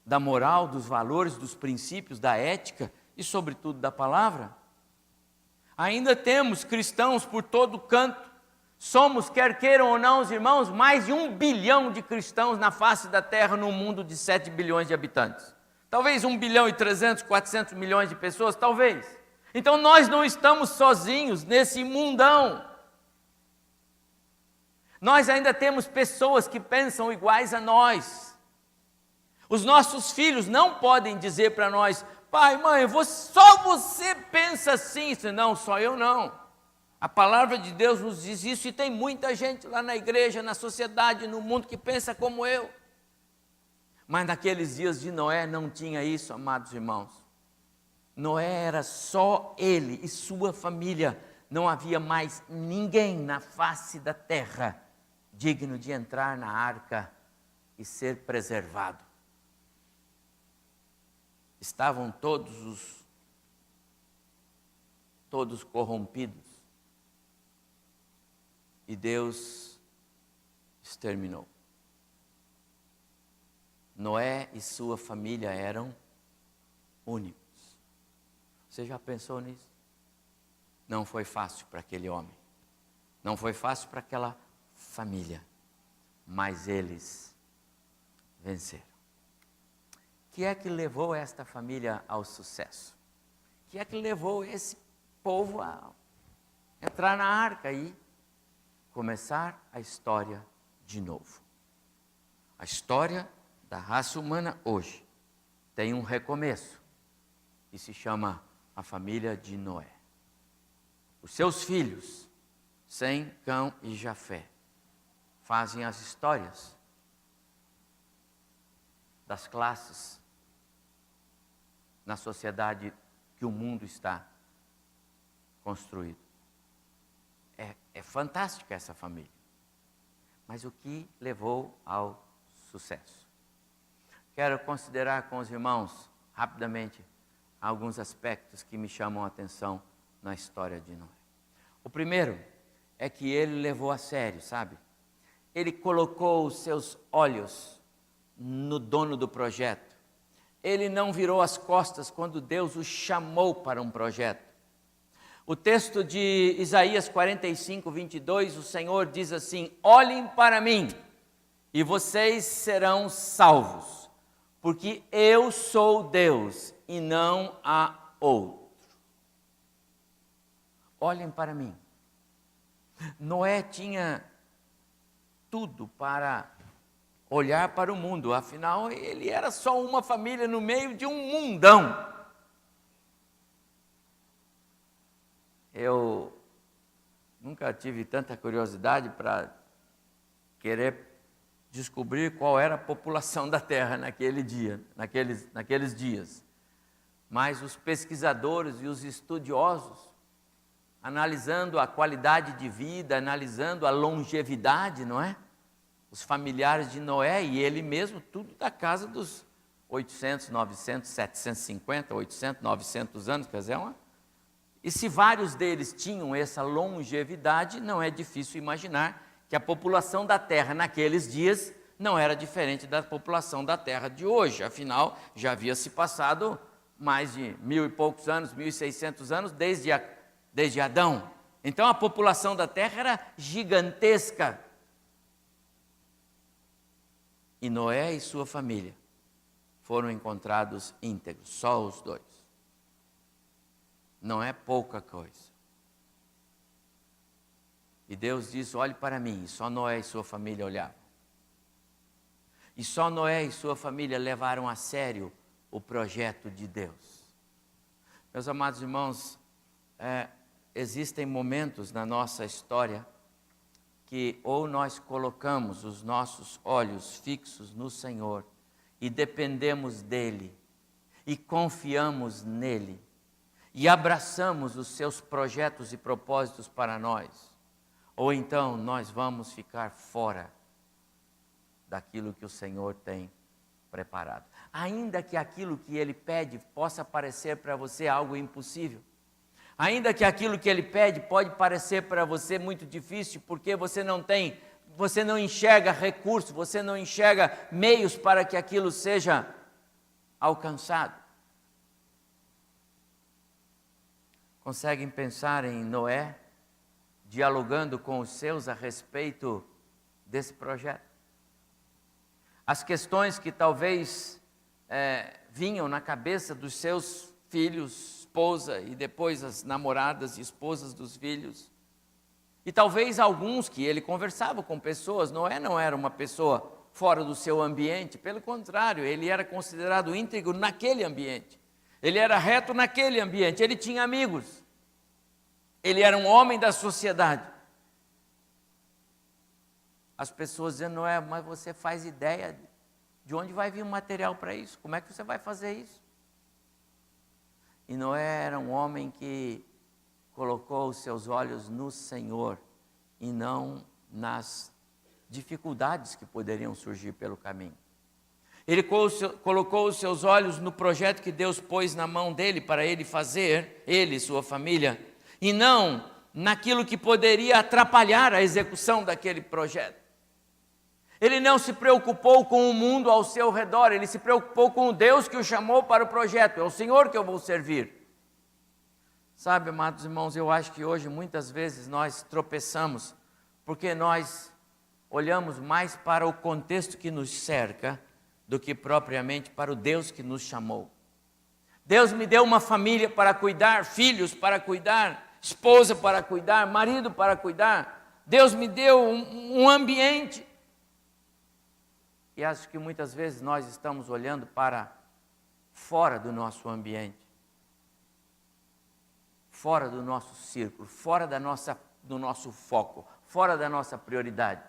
Speaker 1: da moral, dos valores, dos princípios, da ética e, sobretudo, da palavra. Ainda temos cristãos por todo canto. Somos, quer queiram ou não, os irmãos, mais de 1 bilhão de cristãos na face da terra, num mundo de 7 bilhões de habitantes. Talvez 1 bilhão e 300, 400 milhões de pessoas, talvez. Então nós não estamos sozinhos nesse mundão. Nós ainda temos pessoas que pensam iguais a nós. Os nossos filhos não podem dizer para nós: pai, mãe, só você pensa assim. Não, só eu não. A palavra de Deus nos diz isso, e tem muita gente lá na igreja, na sociedade, no mundo que pensa como eu. Mas naqueles dias de Noé não tinha isso, amados irmãos. Noé era só ele e sua família. Não havia mais ninguém na face da terra digno de entrar na arca e ser preservado. Estavam todos corrompidos. E Deus exterminou. Noé e sua família eram únicos. Você já pensou nisso? Não foi fácil para aquele homem. Não foi fácil para aquela família. Mas eles venceram. O que é que levou esta família ao sucesso? O que é que levou esse povo a entrar na arca e começar a história de novo? A história da raça humana hoje tem um recomeço e se chama a família de Noé. Os seus filhos, Sem, Cão e Jafé, fazem as histórias das classes na sociedade que o mundo está construído. É fantástica essa família. Mas o que levou ao sucesso? Quero considerar com os irmãos, rapidamente, alguns aspectos que me chamam a atenção na história de Noé. O primeiro é que ele levou a sério, sabe? Ele colocou os seus olhos no dono do projeto. Ele não virou as costas quando Deus o chamou para um projeto. O texto de Isaías 45, 22, o Senhor diz assim: olhem para mim e vocês serão salvos, porque eu sou Deus e não há outro. Olhem para mim. Noé tinha tudo para olhar para o mundo, afinal ele era só uma família no meio de um mundão. Eu nunca tive tanta curiosidade para querer descobrir qual era a população da Terra naqueles dias. Mas os pesquisadores e os estudiosos, analisando a qualidade de vida, analisando a longevidade, não é? Os familiares de Noé e ele mesmo, tudo da casa dos 800, 900, 750, 800, 900 anos, quer dizer, E se vários deles tinham essa longevidade, não é difícil imaginar que a população da Terra naqueles dias não era diferente da população da Terra de hoje. Afinal, já havia se passado mais de 1000 e poucos anos, 1600 anos, desde Adão. Então a população da Terra era gigantesca. E Noé e sua família foram encontrados íntegros, só os dois. Não é pouca coisa. E Deus diz: olhe para mim. E só Noé e sua família olhavam. E só Noé e sua família levaram a sério o projeto de Deus. Meus amados irmãos, existem momentos na nossa história que ou nós colocamos os nossos olhos fixos no Senhor e dependemos dEle e confiamos nele e abraçamos os seus projetos e propósitos para nós, ou então nós vamos ficar fora daquilo que o Senhor tem preparado. Ainda que aquilo que Ele pede possa parecer para você algo impossível, ainda que aquilo que Ele pede pode parecer para você muito difícil, porque você não enxerga recursos, você não enxerga meios para que aquilo seja alcançado. Conseguem pensar em Noé dialogando com os seus a respeito desse projeto? As questões que talvez vinham na cabeça dos seus filhos, esposa e depois as namoradas e esposas dos filhos. E talvez alguns que ele conversava com pessoas. Noé não era uma pessoa fora do seu ambiente, pelo contrário, ele era considerado íntegro naquele ambiente. Ele era reto naquele ambiente, ele tinha amigos. Ele era um homem da sociedade. As pessoas dizendo: Noé, mas você faz ideia de onde vai vir o material para isso? Como é que você vai fazer isso? E Noé era um homem que colocou os seus olhos no Senhor e não nas dificuldades que poderiam surgir pelo caminho. Ele colocou os seus olhos no projeto que Deus pôs na mão dele para ele fazer, ele e sua família, e não naquilo que poderia atrapalhar a execução daquele projeto. Ele não se preocupou com o mundo ao seu redor, ele se preocupou com o Deus que o chamou para o projeto. É o Senhor que eu vou servir. Sabe, amados irmãos, eu acho que hoje muitas vezes nós tropeçamos porque nós olhamos mais para o contexto que nos cerca do que propriamente para o Deus que nos chamou. Deus me deu uma família para cuidar, filhos para cuidar, esposa para cuidar, marido para cuidar. Deus me deu um ambiente. E acho que muitas vezes nós estamos olhando para fora do nosso ambiente, fora do nosso círculo, fora do nosso foco, fora da nossa prioridade.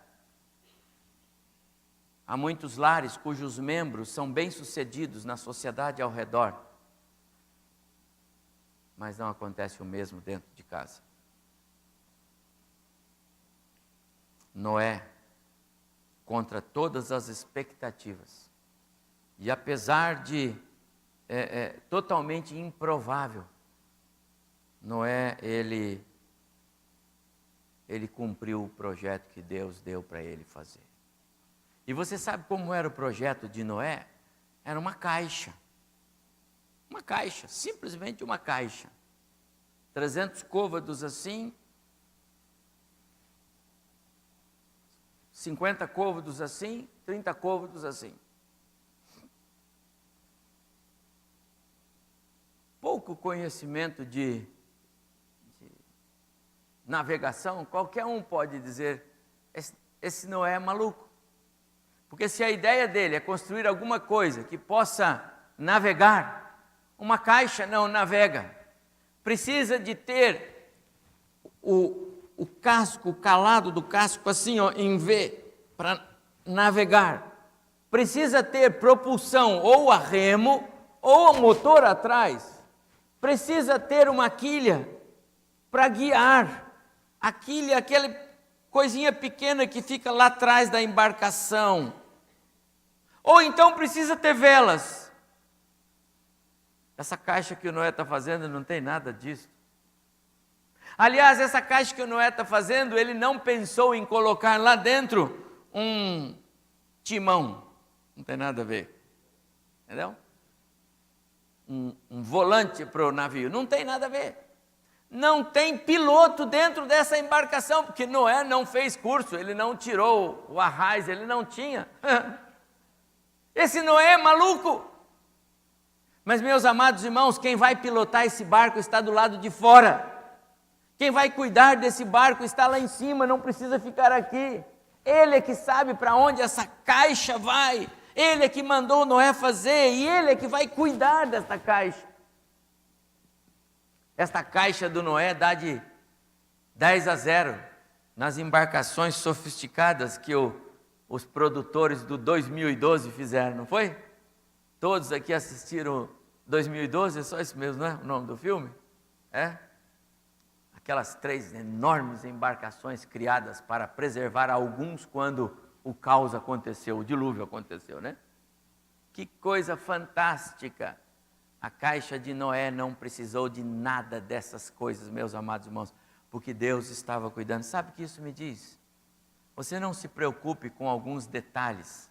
Speaker 1: Há muitos lares cujos membros são bem-sucedidos na sociedade ao redor, mas não acontece o mesmo dentro de casa. Noé, contra todas as expectativas, e apesar de totalmente improvável, Noé, ele cumpriu o projeto que Deus deu para ele fazer. E você sabe como era o projeto de Noé? Era uma caixa, simplesmente uma caixa. 300 côvados assim, 50 côvados assim, 30 côvados assim. Pouco conhecimento de navegação, qualquer um pode dizer, esse Noé é maluco. Porque se a ideia dele é construir alguma coisa que possa navegar, uma caixa não navega. Precisa de ter o casco, o calado do casco assim, ó, em V, para navegar. Precisa ter propulsão ou a remo ou a motor atrás. Precisa ter uma quilha para guiar. A quilha, aquela coisinha pequena que fica lá atrás da embarcação. Ou então precisa ter velas. Essa caixa que o Noé está fazendo não tem nada disso. Aliás, essa caixa que o Noé está fazendo, ele não pensou em colocar lá dentro um timão. Não tem nada a ver. Entendeu? Um volante para o navio. Não tem nada a ver. Não tem piloto dentro dessa embarcação, porque Noé não fez curso, ele não tirou o arraiz, ele não tinha. Esse Noé é maluco. Mas, meus amados irmãos, quem vai pilotar esse barco está do lado de fora. Quem vai cuidar desse barco está lá em cima, não precisa ficar aqui. Ele é que sabe para onde essa caixa vai. Ele é que mandou Noé fazer e ele é que vai cuidar desta caixa. Esta caixa do Noé dá de 10-0 nas embarcações sofisticadas que os produtores do 2012 fizeram, não foi? Todos aqui assistiram 2012, é só isso mesmo, não é o nome do filme? É? Aquelas 3 enormes embarcações criadas para preservar alguns quando o caos aconteceu, o dilúvio aconteceu, né? Que coisa fantástica! A caixa de Noé não precisou de nada dessas coisas, meus amados irmãos, porque Deus estava cuidando. Sabe o que isso me diz? Você não se preocupe com alguns detalhes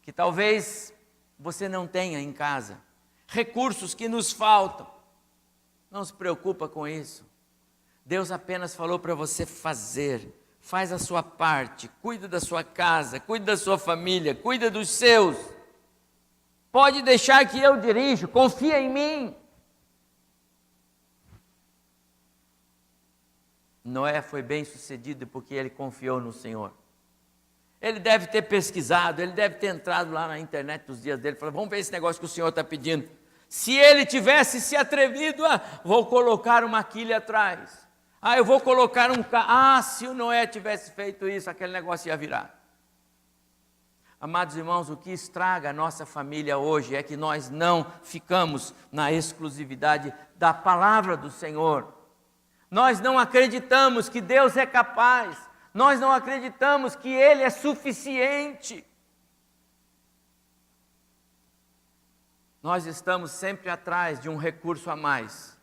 Speaker 1: que talvez você não tenha em casa, recursos que nos faltam. Não se preocupa com isso. Deus apenas falou para você fazer. Faz a sua parte, cuida da sua casa, cuida da sua família, cuida dos seus. Pode deixar que eu dirijo, confia em mim. Noé foi bem sucedido porque ele confiou no Senhor. Ele deve ter pesquisado, ele deve ter entrado lá na internet dos dias dele, falou, vamos ver esse negócio que o Senhor está pedindo. Se ele tivesse se atrevido, vou colocar uma quilha atrás. Eu vou colocar um carro. Se o Noé tivesse feito isso, aquele negócio ia virar. Amados irmãos, o que estraga a nossa família hoje é que nós não ficamos na exclusividade da palavra do Senhor. Nós não acreditamos que Deus é capaz. Nós não acreditamos que Ele é suficiente. Nós estamos sempre atrás de um recurso a mais.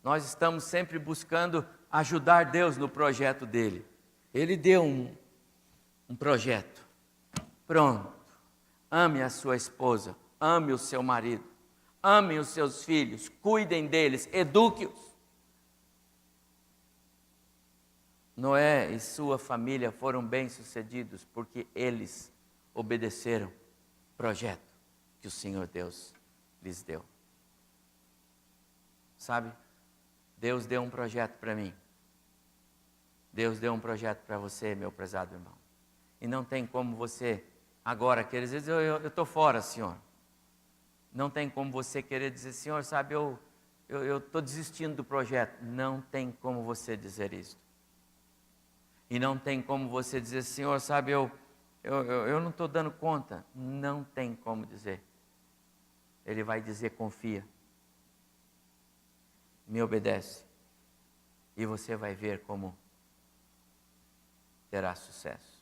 Speaker 1: Nós estamos sempre buscando ajudar Deus no projeto dEle. Ele deu um projeto. Pronto. Ame a sua esposa, ame o seu marido, ame os seus filhos, cuidem deles, eduque-os. Noé e sua família foram bem-sucedidos porque eles obedeceram o projeto que o Senhor Deus lhes deu. Sabe? Deus deu um projeto para mim. Deus deu um projeto para você, meu prezado irmão. E não tem como você agora querer dizer, eu estou fora, Senhor. Não tem como você querer dizer, Senhor, sabe, eu estou desistindo do projeto. Não tem como você dizer isso. E não tem como você dizer, Senhor, sabe, eu não estou dando conta. Não tem como dizer. Ele vai dizer, confia. Me obedece. E você vai ver como terá sucesso.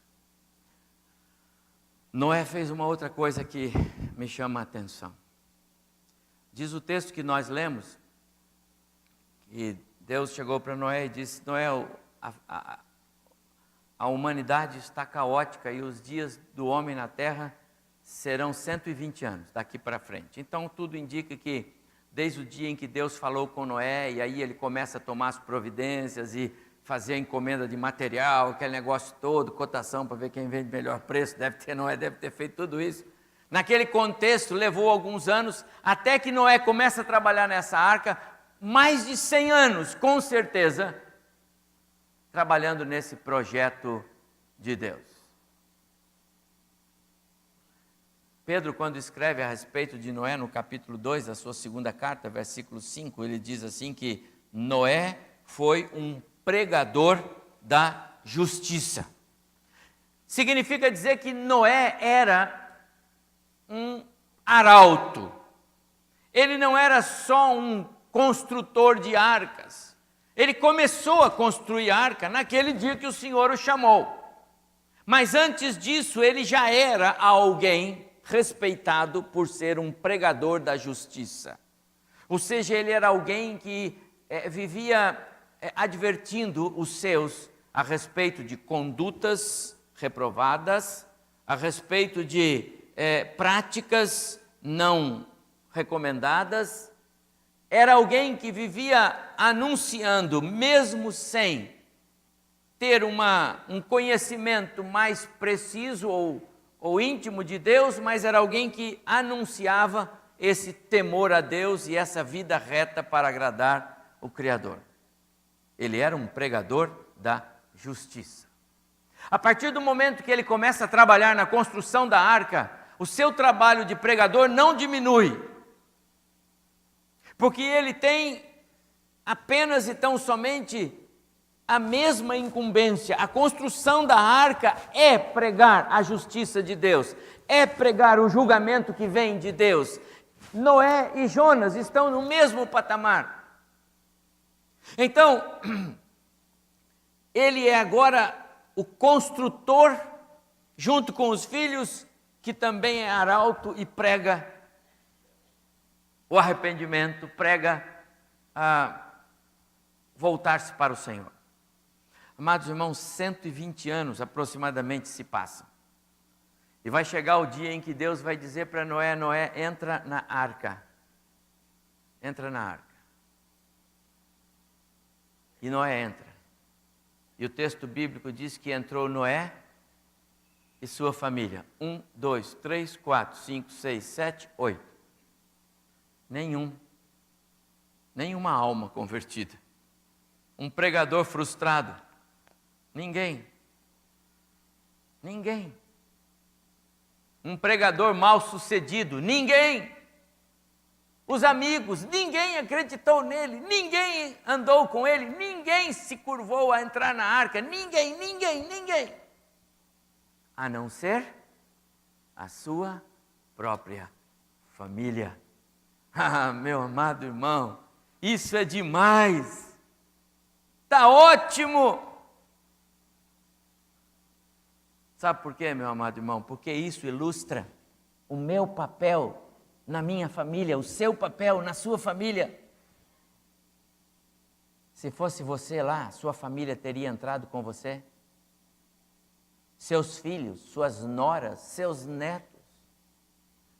Speaker 1: Noé fez uma outra coisa que me chama a atenção. Diz o texto que nós lemos, que Deus chegou para Noé e disse, Noé, a humanidade está caótica e os dias do homem na terra serão 120 anos, daqui para frente. Então tudo indica que desde o dia em que Deus falou com Noé, e aí ele começa a tomar as providências e fazer a encomenda de material, aquele negócio todo, cotação para ver quem vende melhor preço, Noé deve ter feito tudo isso. Naquele contexto, levou alguns anos, até que Noé começa a trabalhar nessa arca, mais de 100 anos, com certeza, trabalhando nesse projeto de Deus. Pedro, quando escreve a respeito de Noé, no capítulo 2, da sua segunda carta, versículo 5, ele diz assim que Noé foi um pregador da justiça. Significa dizer que Noé era um arauto. Ele não era só um construtor de arcas. Ele começou a construir arca naquele dia que o Senhor o chamou. Mas antes disso, ele já era alguém respeitado por ser um pregador da justiça. Ou seja, ele era alguém que vivia advertindo os seus a respeito de condutas reprovadas, a respeito de práticas não recomendadas. Era alguém que vivia anunciando, mesmo sem ter um conhecimento mais preciso ou íntimo de Deus, mas era alguém que anunciava esse temor a Deus e essa vida reta para agradar o Criador. Ele era um pregador da justiça. A partir do momento que ele começa a trabalhar na construção da arca, o seu trabalho de pregador não diminui, porque ele tem apenas e tão somente a mesma incumbência. A construção da arca é pregar a justiça de Deus, é pregar o julgamento que vem de Deus. Noé e Jonas estão no mesmo patamar. Então, ele é agora o construtor, junto com os filhos, que também é arauto e prega o arrependimento, prega voltar-se para o Senhor. Amados irmãos, 120 anos aproximadamente se passam. E vai chegar o dia em que Deus vai dizer para Noé: Noé, entra na arca. Entra na arca. E Noé entra. E o texto bíblico diz que entrou Noé e sua família. 1, 2, 3, 4, 5, 6, 7, 8. Nenhuma alma convertida. Um pregador frustrado. Ninguém. Um pregador mal sucedido. Ninguém. Os amigos, ninguém acreditou nele, ninguém andou com ele, ninguém se curvou a entrar na arca, ninguém. A não ser a sua própria família. Ah, meu amado irmão, isso é demais. Está ótimo. Sabe por quê, meu amado irmão? Porque isso ilustra o meu papel na minha família, o seu papel na sua família. Se fosse você lá, sua família teria entrado com você? Seus filhos, suas noras, seus netos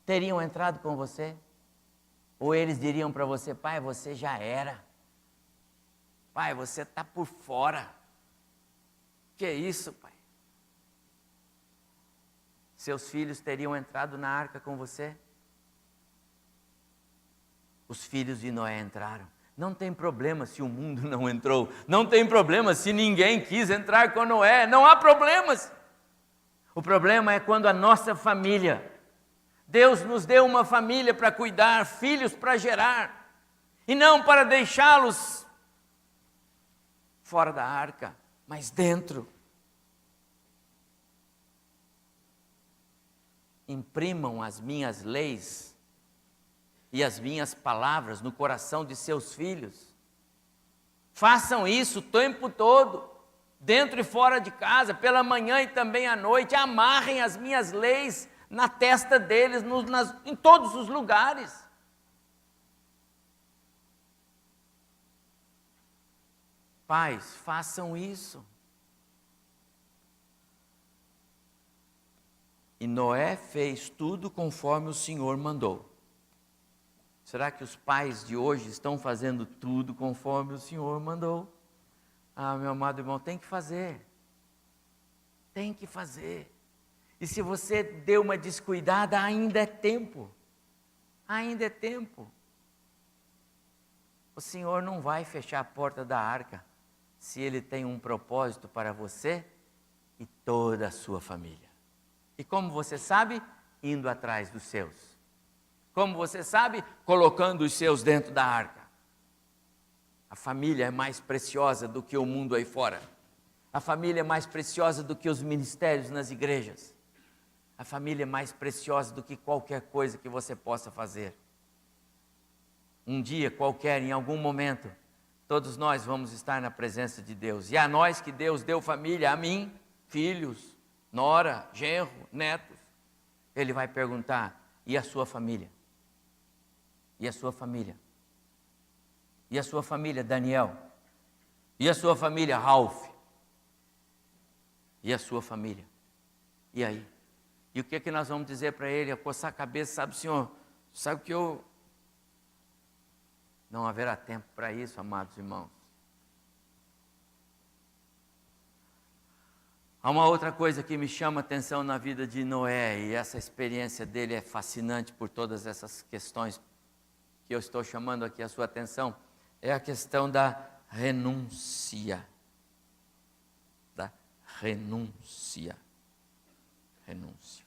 Speaker 1: teriam entrado com você? Ou eles diriam para você: pai, você já era. Pai, você está por fora. Que isso, pai? Seus filhos teriam entrado na arca com você? Os filhos de Noé entraram. Não tem problema se o mundo não entrou. Não tem problema se ninguém quis entrar com Noé. Não há problemas. O problema é quando a nossa família, Deus nos deu uma família para cuidar, filhos para gerar, e não para deixá-los fora da arca, mas dentro. Imprimam as minhas leis e as minhas palavras no coração de seus filhos. Façam isso o tempo todo, dentro e fora de casa, pela manhã e também à noite. Amarrem as minhas leis na testa deles, em todos os lugares. Pais, façam isso. E Noé fez tudo conforme o Senhor mandou. Será que os pais de hoje estão fazendo tudo conforme o Senhor mandou? Ah, meu amado irmão, tem que fazer. Tem que fazer. E se você deu uma descuidada, ainda é tempo. Ainda é tempo. O Senhor não vai fechar a porta da arca se Ele tem um propósito para você e toda a sua família. E como você sabe? Indo atrás dos seus. Como você sabe? Colocando os seus dentro da arca. A família é mais preciosa do que o mundo aí fora. A família é mais preciosa do que os ministérios nas igrejas. A família é mais preciosa do que qualquer coisa que você possa fazer. Um dia qualquer, em algum momento, todos nós vamos estar na presença de Deus. E a nós que Deus deu família, a mim, filhos, nora, genro, netos. Ele vai perguntar, e a sua família? E a sua família? E a sua família, Daniel? E a sua família, Ralph? E a sua família? E aí? E o que é que nós vamos dizer para ele? A coçar a cabeça, sabe, Senhor? Sabe que eu... Não haverá tempo para isso, amados irmãos. Há uma outra coisa que me chama a atenção na vida de Noé, e essa experiência dele é fascinante por todas essas questões que eu estou chamando aqui a sua atenção, é a questão da renúncia. Da renúncia. Renúncia.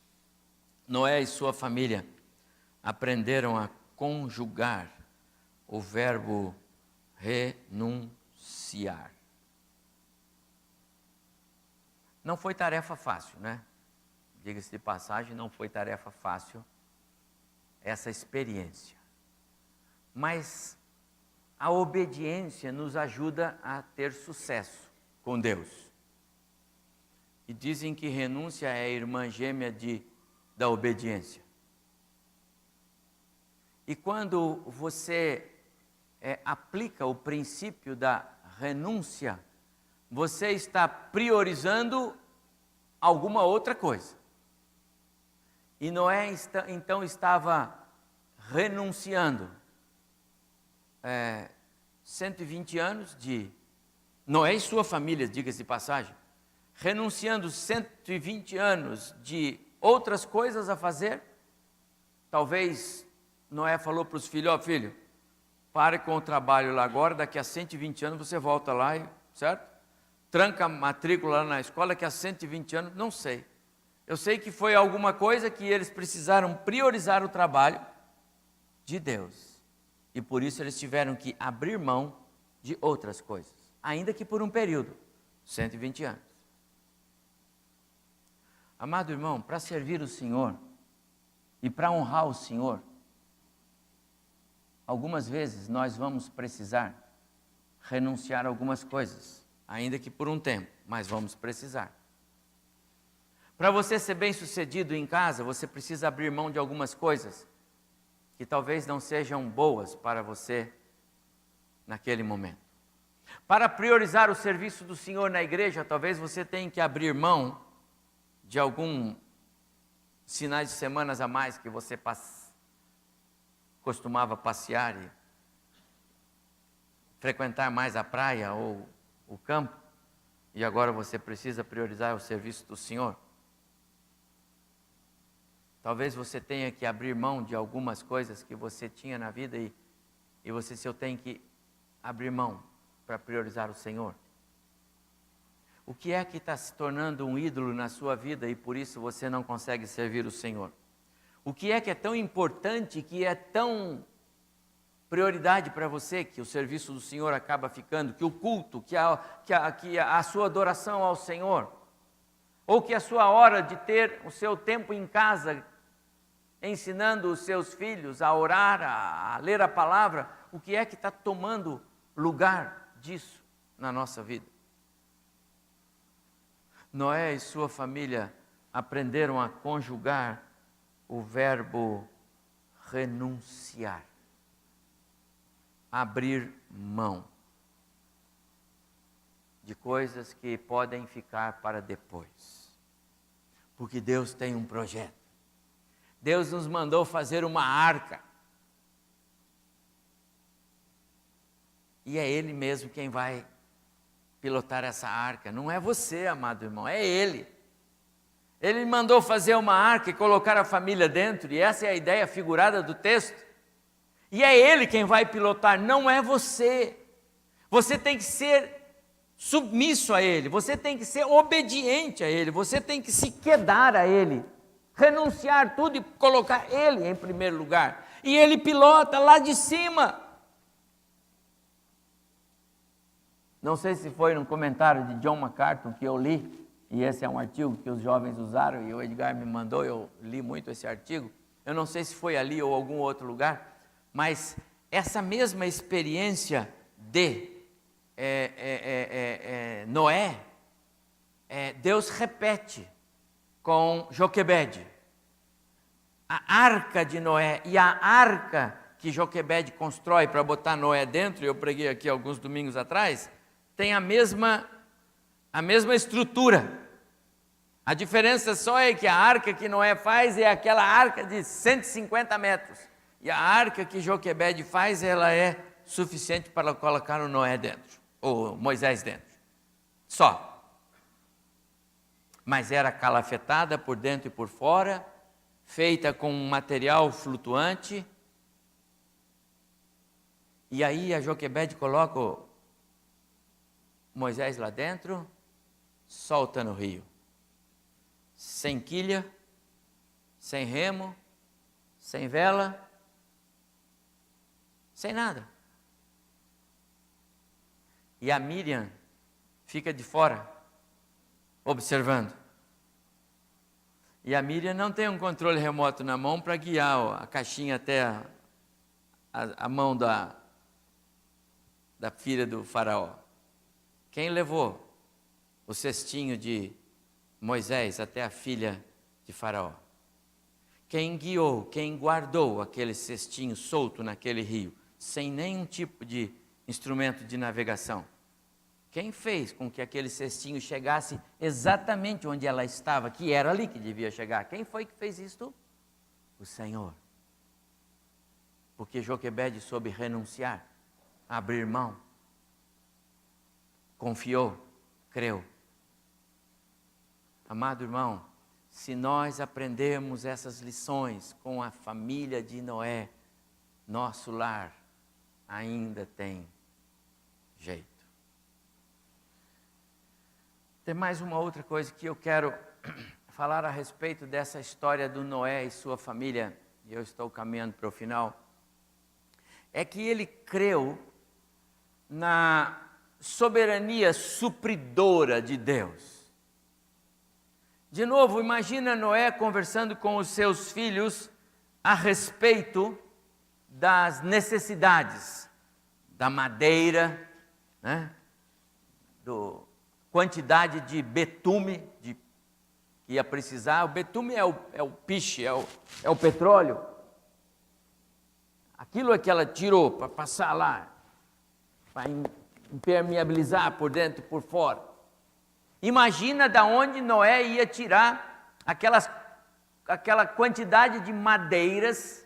Speaker 1: Noé e sua família aprenderam a conjugar o verbo renunciar. Não foi tarefa fácil, né? Diga-se de passagem, não foi tarefa fácil essa experiência. Mas a obediência nos ajuda a ter sucesso com Deus. E dizem que renúncia é a irmã gêmea da obediência. E quando você aplica o princípio da renúncia, você está priorizando alguma outra coisa. E Noé então estava renunciando 120 anos de... Noé e sua família, diga-se de passagem, renunciando 120 anos de outras coisas a fazer. Talvez Noé falou para os filhos, filho, pare com o trabalho lá agora, daqui a 120 anos você volta lá, certo? Tranca a matrícula lá na escola, daqui a 120 anos, não sei. Eu sei que foi alguma coisa que eles precisaram priorizar o trabalho de Deus. E por isso eles tiveram que abrir mão de outras coisas, ainda que por um período, 120 anos. Amado irmão, para servir o Senhor e para honrar o Senhor, algumas vezes nós vamos precisar renunciar a algumas coisas, ainda que por um tempo, mas vamos precisar. Para você ser bem-sucedido em casa, você precisa abrir mão de algumas coisas que talvez não sejam boas para você naquele momento. Para priorizar o serviço do Senhor na igreja, talvez você tenha que abrir mão de alguns finais de semanas a mais que você costumava passear e frequentar mais a praia ou o campo, e agora você precisa priorizar o serviço do Senhor. Talvez você tenha que abrir mão de algumas coisas que você tinha na vida e você se eu tenho que abrir mão para priorizar o Senhor. O que é que está se tornando um ídolo na sua vida e por isso você não consegue servir o Senhor? O que é tão importante, que é tão prioridade para você, que o serviço do Senhor acaba ficando, que o culto, que a sua adoração ao Senhor, ou que a sua hora de ter o seu tempo em casa, ensinando os seus filhos a orar, a ler a palavra, o que é que está tomando lugar disso na nossa vida? Noé e sua família aprenderam a conjugar o verbo renunciar, abrir mão de coisas que podem ficar para depois, porque Deus tem um projeto. Deus nos mandou fazer uma arca. E é Ele mesmo quem vai pilotar essa arca. Não é você, amado irmão, é Ele. Ele mandou fazer uma arca e colocar a família dentro, e essa é a ideia figurada do texto. E é Ele quem vai pilotar, não é você. Você tem que ser submisso a Ele, você tem que ser obediente a Ele, você tem que se quedar a Ele, renunciar tudo e colocar Ele em primeiro lugar. E Ele pilota lá de cima. Não sei se foi num comentário de John MacArthur que eu li, e esse é um artigo que os jovens usaram, e o Edgar me mandou, eu li muito esse artigo. Eu não sei se foi ali ou algum outro lugar, mas essa mesma experiência de Noé, Deus repete com Joquebede. A arca de Noé e a arca que Joquebede constrói para botar Noé dentro, eu preguei aqui alguns domingos atrás, tem a mesma estrutura. A diferença só é que a arca que Noé faz é aquela arca de 150 metros. E a arca que Joquebede faz, ela é suficiente para colocar o Noé dentro, ou Moisés dentro. Só. Mas era calafetada por dentro e por fora, feita com um material flutuante. E aí a Joquebede coloca o Moisés lá dentro, solta no rio. Sem quilha, sem remo, sem vela, sem nada. E a Miriam fica de fora, observando. E a Miriam não tem um controle remoto na mão para guiar a caixinha até a mão da filha do faraó. Quem levou o cestinho de Moisés até a filha de faraó? Quem guiou, quem guardou aquele cestinho solto naquele rio, sem nenhum tipo de instrumento de navegação? Quem fez com que aquele cestinho chegasse exatamente onde ela estava, que era ali que devia chegar? Quem foi que fez isto? O Senhor. Porque Joquebede soube renunciar, abrir mão, confiou, creu. Amado irmão, se nós aprendermos essas lições com a família de Noé, nosso lar ainda tem jeito. Tem mais uma outra coisa que eu quero falar a respeito dessa história do Noé e sua família, e eu estou caminhando para o final. É que ele creu na soberania supridora de Deus. De novo, imagina Noé conversando com os seus filhos a respeito das necessidades, da madeira, né? Quantidade de betume que ia precisar. O betume é o piche, é o petróleo. Aquilo é que ela tirou para passar lá, para impermeabilizar por dentro e por fora. Imagina de onde Noé ia tirar aquela quantidade de madeiras,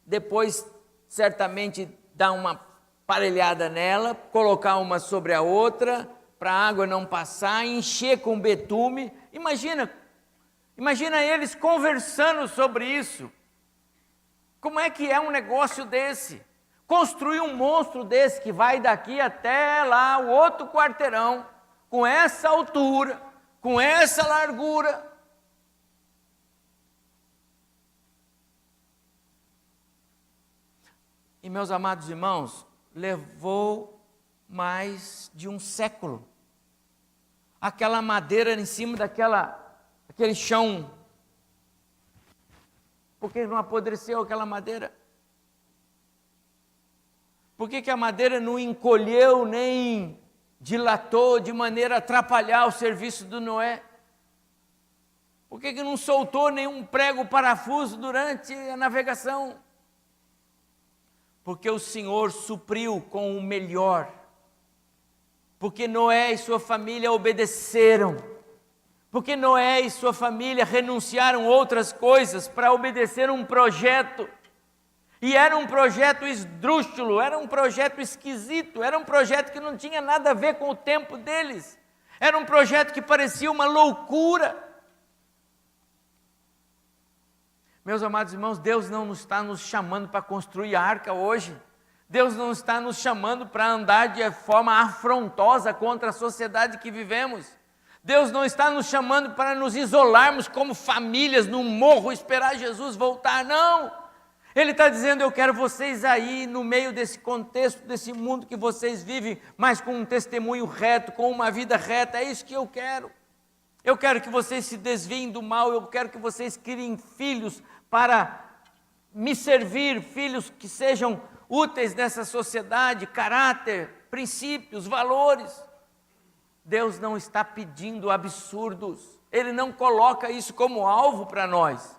Speaker 1: depois certamente dar uma parelhada nela, colocar uma sobre a outra, para a água não passar, encher com betume. Imagina eles conversando sobre isso. Como é que é um negócio desse? Construir um monstro desse que vai daqui até lá, o outro quarteirão, com essa altura, com essa largura. E meus amados irmãos, levou mais de um século. Aquela madeira em cima daquele chão. Por que não apodreceu aquela madeira? Por que a madeira não encolheu nem dilatou de maneira a atrapalhar o serviço do Noé? Por que não soltou nenhum prego parafuso durante a navegação? Porque o Senhor supriu com o melhor. Porque Noé e sua família obedeceram. Porque Noé e sua família renunciaram outras coisas para obedecer um projeto. E era um projeto esdrúxulo, era um projeto esquisito, era um projeto que não tinha nada a ver com o tempo deles. Era um projeto que parecia uma loucura. Meus amados irmãos, Deus não está nos chamando para construir a arca hoje. Deus não está nos chamando para andar de forma afrontosa contra a sociedade que vivemos. Deus não está nos chamando para nos isolarmos como famílias num morro, esperar Jesus voltar, não. Ele está dizendo, eu quero vocês aí no meio desse contexto, desse mundo que vocês vivem, mas com um testemunho reto, com uma vida reta, é isso que eu quero. Eu quero que vocês se desviem do mal, eu quero que vocês criem filhos para me servir, filhos que sejam úteis nessa sociedade, caráter, princípios, valores. Deus não está pedindo absurdos, Ele não coloca isso como alvo para nós.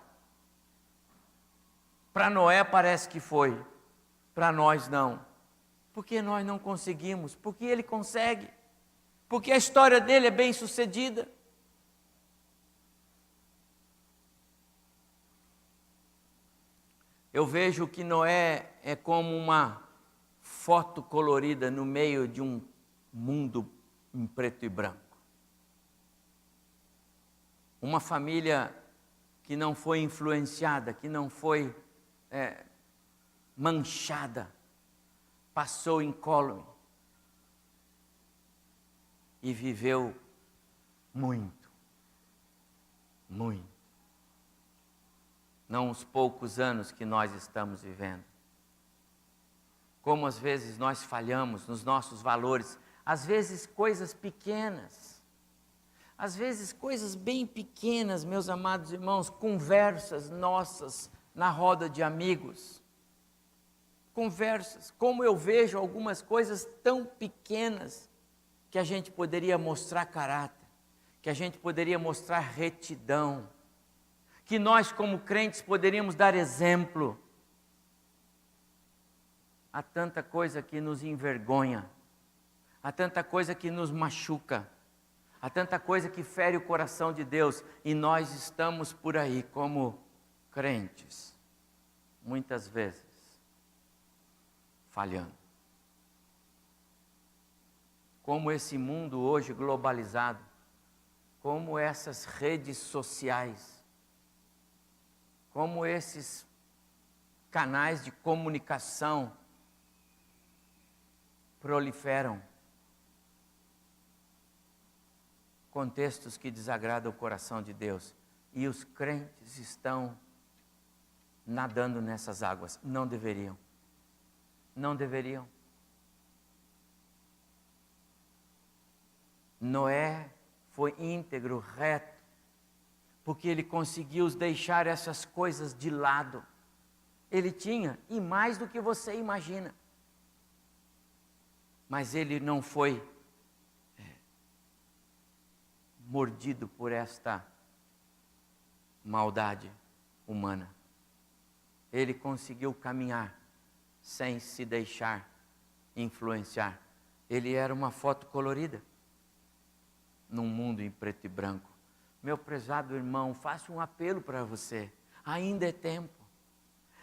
Speaker 1: Para Noé parece que foi, para nós não. Porque nós não conseguimos, porque ele consegue, porque a história dele é bem sucedida. Eu vejo que Noé é como uma foto colorida no meio de um mundo em preto e branco. Uma família que não foi influenciada, que não foi manchada, passou incólume e viveu muito, muito. Não os poucos anos que nós estamos vivendo. Como às vezes nós falhamos nos nossos valores, às vezes coisas pequenas, às vezes coisas bem pequenas, meus amados irmãos, conversas nossas na roda de amigos, conversas, como eu vejo algumas coisas tão pequenas, que a gente poderia mostrar caráter, que a gente poderia mostrar retidão, que nós como crentes poderíamos dar exemplo. Há tanta coisa que nos envergonha, há tanta coisa que nos machuca, há tanta coisa que fere o coração de Deus, e nós estamos por aí como crentes, muitas vezes, falhando. Como esse mundo hoje globalizado, como essas redes sociais, como esses canais de comunicação proliferam, contextos que desagradam o coração de Deus, e os crentes estão nadando nessas águas. Não deveriam. Não deveriam. Noé foi íntegro, reto, porque ele conseguiu deixar essas coisas de lado. Ele tinha, e mais do que você imagina. Mas ele não foi mordido por esta maldade humana. Ele conseguiu caminhar sem se deixar influenciar. Ele era uma foto colorida num mundo em preto e branco. Meu prezado irmão, faço um apelo para você. Ainda é tempo.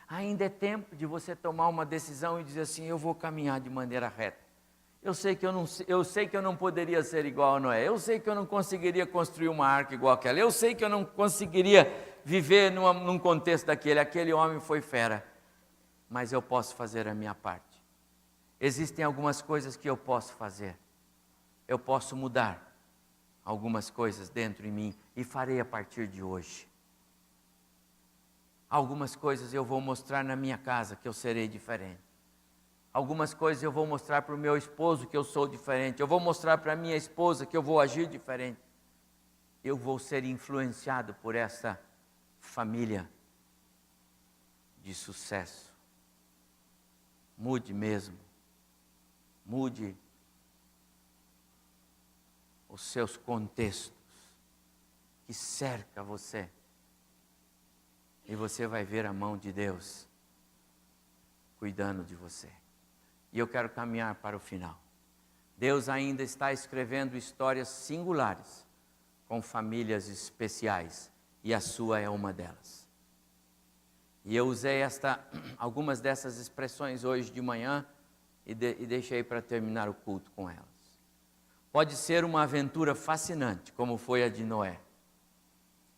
Speaker 1: Ainda é tempo de você tomar uma decisão e dizer assim, eu vou caminhar de maneira reta. Eu sei que eu não poderia ser igual a Noé. Eu sei que eu não conseguiria construir uma arca igual aquela. Eu sei que eu não conseguiria viver num contexto daquele. Aquele homem foi fera. Mas eu posso fazer a minha parte. Existem algumas coisas que eu posso fazer. Eu posso mudar algumas coisas dentro de mim e farei a partir de hoje. Algumas coisas eu vou mostrar na minha casa que eu serei diferente. Algumas coisas eu vou mostrar para o meu esposo que eu sou diferente. Eu vou mostrar para a minha esposa que eu vou agir diferente. Eu vou ser influenciado por essa família de sucesso. Mude mesmo. Mude os seus contextos que cerca você. E você vai ver a mão de Deus cuidando de você. E eu quero caminhar para o final. Deus ainda está escrevendo histórias singulares com famílias especiais, e a sua é uma delas. E eu usei algumas dessas expressões hoje de manhã e deixei para terminar o culto com elas. Pode ser uma aventura fascinante, como foi a de Noé.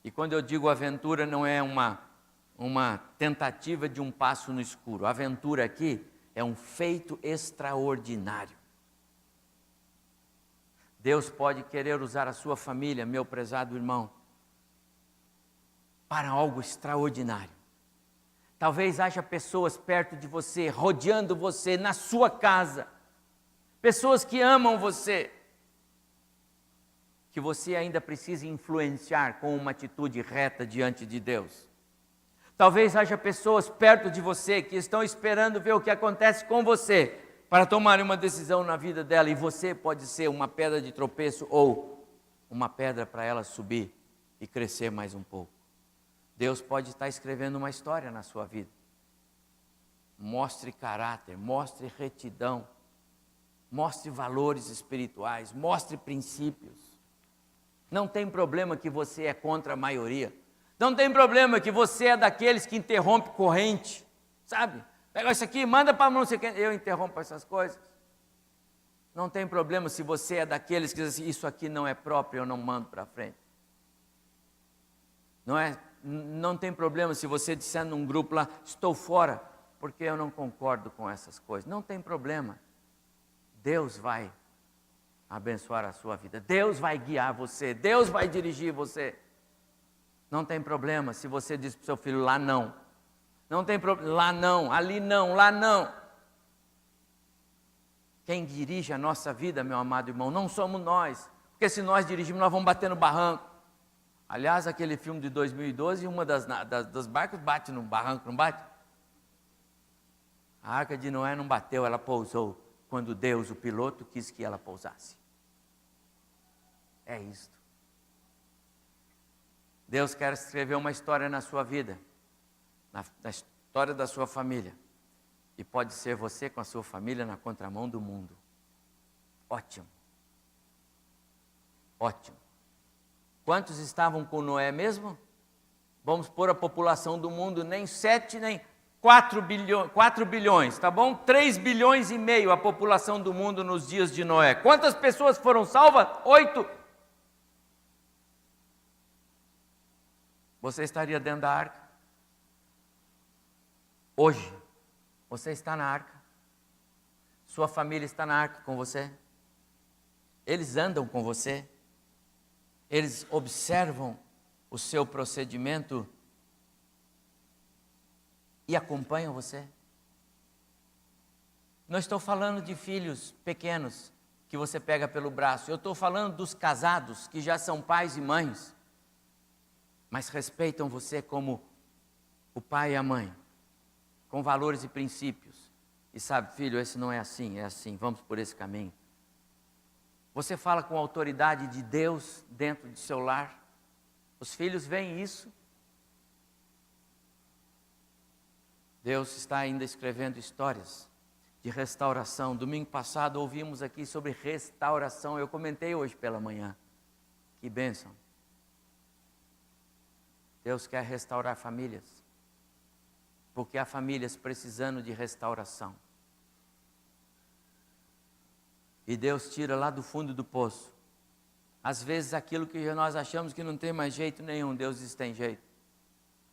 Speaker 1: E quando eu digo aventura, não é uma tentativa de um passo no escuro. A aventura aqui é um feito extraordinário. Deus pode querer usar a sua família, meu prezado irmão, para algo extraordinário. Talvez haja pessoas perto de você, rodeando você, na sua casa. Pessoas que amam você, que você ainda precisa influenciar com uma atitude reta diante de Deus. Talvez haja pessoas perto de você que estão esperando ver o que acontece com você para tomar uma decisão na vida dela, e você pode ser uma pedra de tropeço ou uma pedra para ela subir e crescer mais um pouco. Deus pode estar escrevendo uma história na sua vida. Mostre caráter, mostre retidão, mostre valores espirituais, mostre princípios. Não tem problema que você é contra a maioria. Não tem problema que você é daqueles que interrompe corrente, sabe? Pega isso aqui, manda para não sei quem, eu interrompo essas coisas. Não tem problema se você é daqueles que dizem assim, isso aqui não é próprio, eu não mando para frente. Não tem problema se você disser num grupo lá, estou fora, porque eu não concordo com essas coisas. Não tem problema. Deus vai abençoar a sua vida. Deus vai guiar você. Deus vai dirigir você. Não tem problema se você diz para o seu filho, lá não. Não tem problema, lá não, ali não, lá não. Quem dirige a nossa vida, meu amado irmão, não somos nós. Porque se nós dirigimos, nós vamos bater no barranco. Aliás, aquele filme de 2012, uma das barcas bate no barranco, não bate? A Arca de Noé não bateu, ela pousou quando Deus, o piloto, quis que ela pousasse. É isto. Deus quer escrever uma história na sua vida, na história da sua família. E pode ser você com a sua família na contramão do mundo. Ótimo. Ótimo. Quantos estavam com Noé mesmo? Vamos pôr a população do mundo, nem 7, nem 4 bilhões, tá bom? 3 bilhões e meio a população do mundo nos dias de Noé. Quantas pessoas foram salvas? 8. Você estaria dentro da arca? Hoje, você está na arca? Sua família está na arca com você? Eles andam com você? Eles observam o seu procedimento e acompanham você? Não estou falando de filhos pequenos que você pega pelo braço. Eu estou falando dos casados que já são pais e mães, mas respeitam você como o pai e a mãe, com valores e princípios. E sabe, filho, esse não é assim, vamos por esse caminho. Você fala com a autoridade de Deus dentro de seu lar. Os filhos veem isso. Deus está ainda escrevendo histórias de restauração. Domingo passado ouvimos aqui sobre restauração. Eu comentei hoje pela manhã. Que bênção. Deus quer restaurar famílias. Porque há famílias precisando de restauração. E Deus tira lá do fundo do poço. Às vezes aquilo que nós achamos que não tem mais jeito nenhum, Deus diz tem jeito.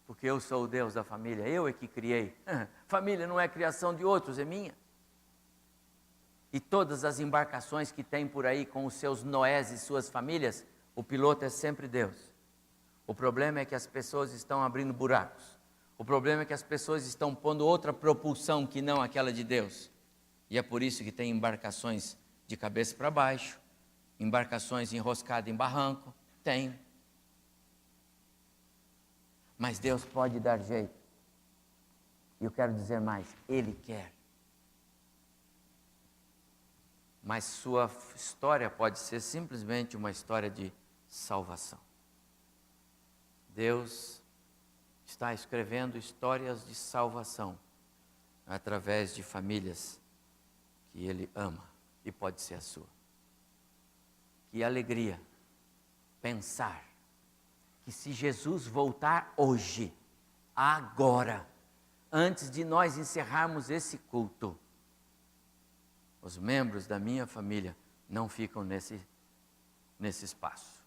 Speaker 1: Porque eu sou o Deus da família, eu é que criei. Família não é criação de outros, é minha. E todas as embarcações que tem por aí com os seus Noés e suas famílias, o piloto é sempre Deus. O problema é que as pessoas estão abrindo buracos. O problema é que as pessoas estão pondo outra propulsão que não aquela de Deus. E é por isso que tem embarcações de cabeça para baixo, embarcações enroscadas em barranco, tem. Mas Deus pode dar jeito. E eu quero dizer mais, Ele quer. Mas sua história pode ser simplesmente uma história de salvação. Deus está escrevendo histórias de salvação através de famílias que Ele ama. E pode ser a sua. Que alegria pensar que se Jesus voltar hoje, agora, antes de nós encerrarmos esse culto, os membros da minha família não ficam nesse espaço.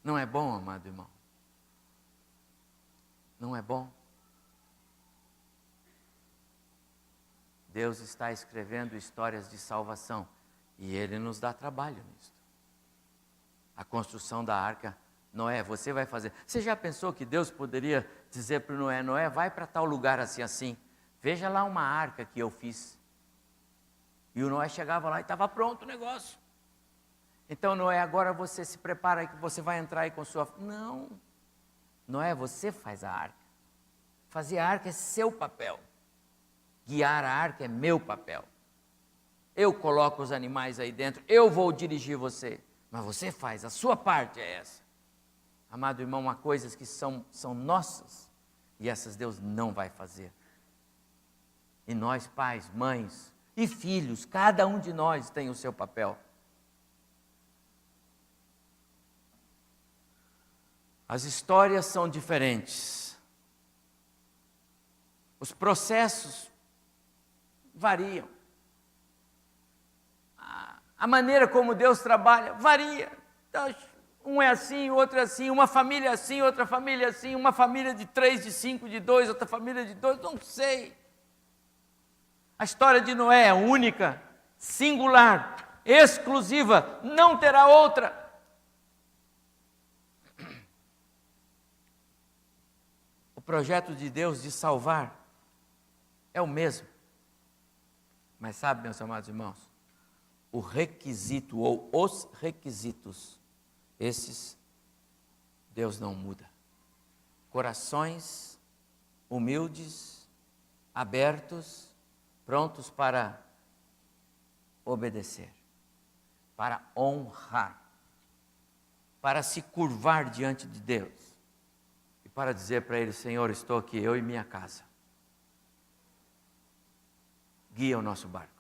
Speaker 1: Não é bom, amado irmão? Não é bom? Deus está escrevendo histórias de salvação e Ele nos dá trabalho nisso. A construção da arca, Noé, você vai fazer. Você já pensou que Deus poderia dizer para o Noé, Noé, vai para tal lugar assim, assim, veja lá uma arca que eu fiz. E o Noé chegava lá e estava pronto o negócio. Então, Noé, agora você se prepara aí que você vai entrar aí com sua... Não, Noé, você faz a arca. Fazer a arca é seu papel. Guiar a arca é meu papel. Eu coloco os animais aí dentro, eu vou dirigir você. Mas você faz, a sua parte é essa. Amado irmão, há coisas que são nossas e essas Deus não vai fazer. E nós, pais, mães e filhos, cada um de nós tem o seu papel. As histórias são diferentes. Os processos variam. A maneira como Deus trabalha varia. Então, um é assim, o outro é assim, uma família é assim, outra família é assim, uma família de 3, de 5, de 2, outra família de 2, não sei. A história de Noé é única, singular, exclusiva, não terá outra. O projeto de Deus de salvar é o mesmo. Mas sabe, meus amados irmãos, o requisito ou os requisitos, esses Deus não muda. Corações humildes, abertos, prontos para obedecer, para honrar, para se curvar diante de Deus e para dizer para Ele, Senhor, estou aqui, eu e minha casa. Guia o nosso barco.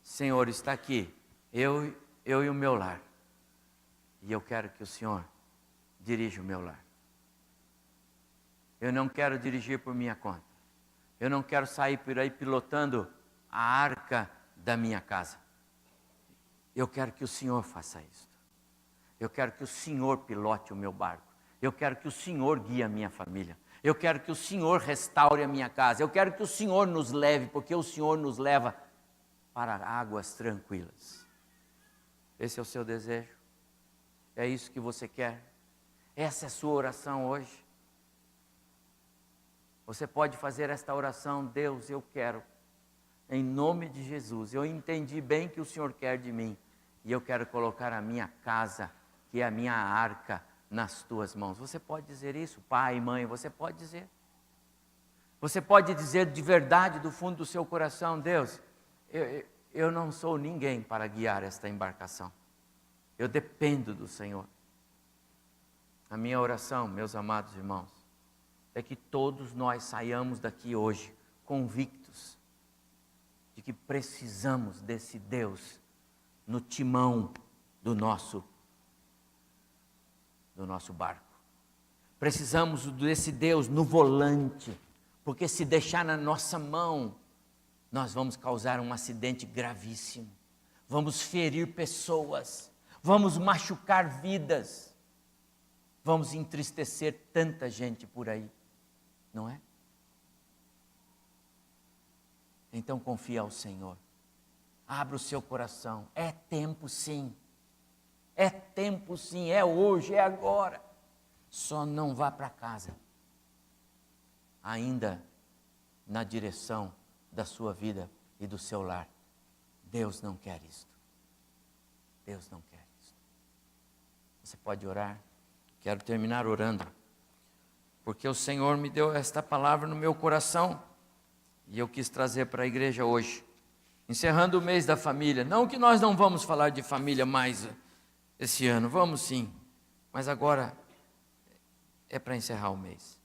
Speaker 1: Senhor, está aqui, eu e o meu lar. E eu quero que o Senhor dirija o meu lar. Eu não quero dirigir por minha conta. Eu não quero sair por aí pilotando a arca da minha casa. Eu quero que o Senhor faça isso. Eu quero que o Senhor pilote o meu barco. Eu quero que o Senhor guie a minha família. Eu quero que o Senhor restaure a minha casa. Eu quero que o Senhor nos leve, porque o Senhor nos leva para águas tranquilas. Esse é o seu desejo? É isso que você quer? Essa é a sua oração hoje? Você pode fazer esta oração, Deus, eu quero, em nome de Jesus, eu entendi bem que o Senhor quer de mim, e eu quero colocar a minha casa, que é a minha arca, nas tuas mãos. Você pode dizer isso, pai, mãe, você pode dizer. Você pode dizer de verdade, do fundo do seu coração, Deus, eu não sou ninguém para guiar esta embarcação. Eu dependo do Senhor. A minha oração, meus amados irmãos, é que todos nós saiamos daqui hoje convictos de que precisamos desse Deus no timão do nosso barco. Precisamos desse Deus no volante, porque se deixar na nossa mão, nós vamos causar um acidente gravíssimo, vamos ferir pessoas, vamos machucar vidas, vamos entristecer tanta gente por aí, não é? Então confia ao Senhor, abra o seu coração, é tempo sim, é hoje, é agora, só não vá para casa, ainda na direção da sua vida e do seu lar. Deus não quer isto. Deus não quer isto. Você pode orar? Quero terminar orando, porque o Senhor me deu esta palavra no meu coração e eu quis trazer para a igreja hoje, encerrando o mês da família. Não que nós não vamos falar de família mais esse ano, vamos sim, mas agora é para encerrar o mês.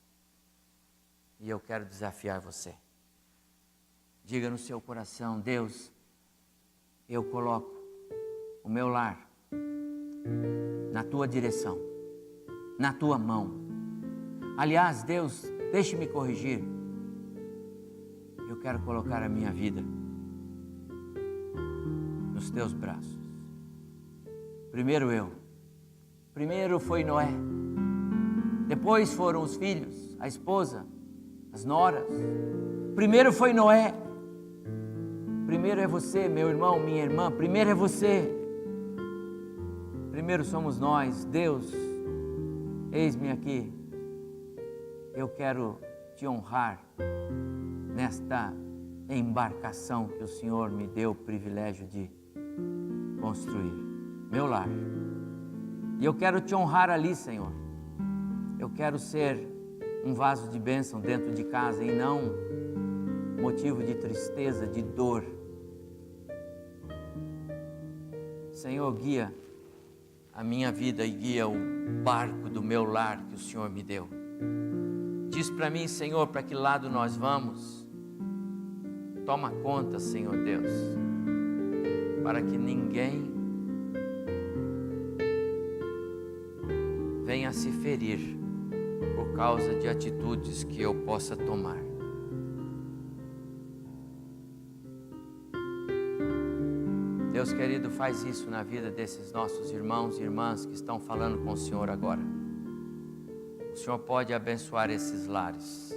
Speaker 1: E eu quero desafiar você. Diga no seu coração, Deus, eu coloco o meu lar na tua direção, na tua mão. Aliás, Deus, Deixe-me corrigir. Eu quero colocar a minha vida nos teus braços. Primeiro eu. Primeiro foi Noé. Depois foram os filhos, a esposa, as noras. Primeiro foi Noé. Primeiro é você, meu irmão, minha irmã. Primeiro é você. Primeiro somos nós. Deus, eis-me aqui. Eu quero te honrar nesta embarcação que o Senhor me deu o privilégio de construir. Meu lar. E eu quero te honrar ali, Senhor. Eu quero ser um vaso de bênção dentro de casa e não motivo de tristeza, de dor. Senhor, guia a minha vida e guia o barco do meu lar que o Senhor me deu. Diz para mim, Senhor, para que lado nós vamos. Toma conta, Senhor Deus, para que ninguém venha se ferir por causa de atitudes que eu possa tomar. Deus querido, faz isso na vida desses nossos irmãos e irmãs que estão falando com o Senhor agora. O Senhor pode abençoar esses lares.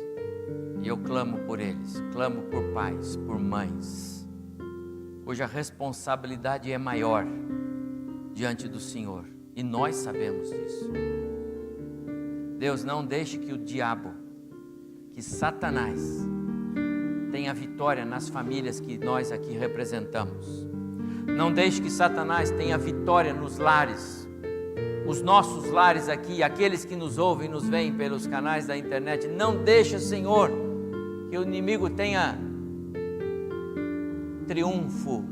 Speaker 1: E eu clamo por eles, clamo por pais, por mães, cuja responsabilidade é maior diante do Senhor. E nós sabemos disso. Deus, não deixe que o diabo, que Satanás, tenha vitória nas famílias que nós aqui representamos. Não deixe que Satanás tenha vitória nos lares, os nossos lares aqui, aqueles que nos ouvem e nos veem pelos canais da internet. Não deixe, Senhor, que o inimigo tenha triunfo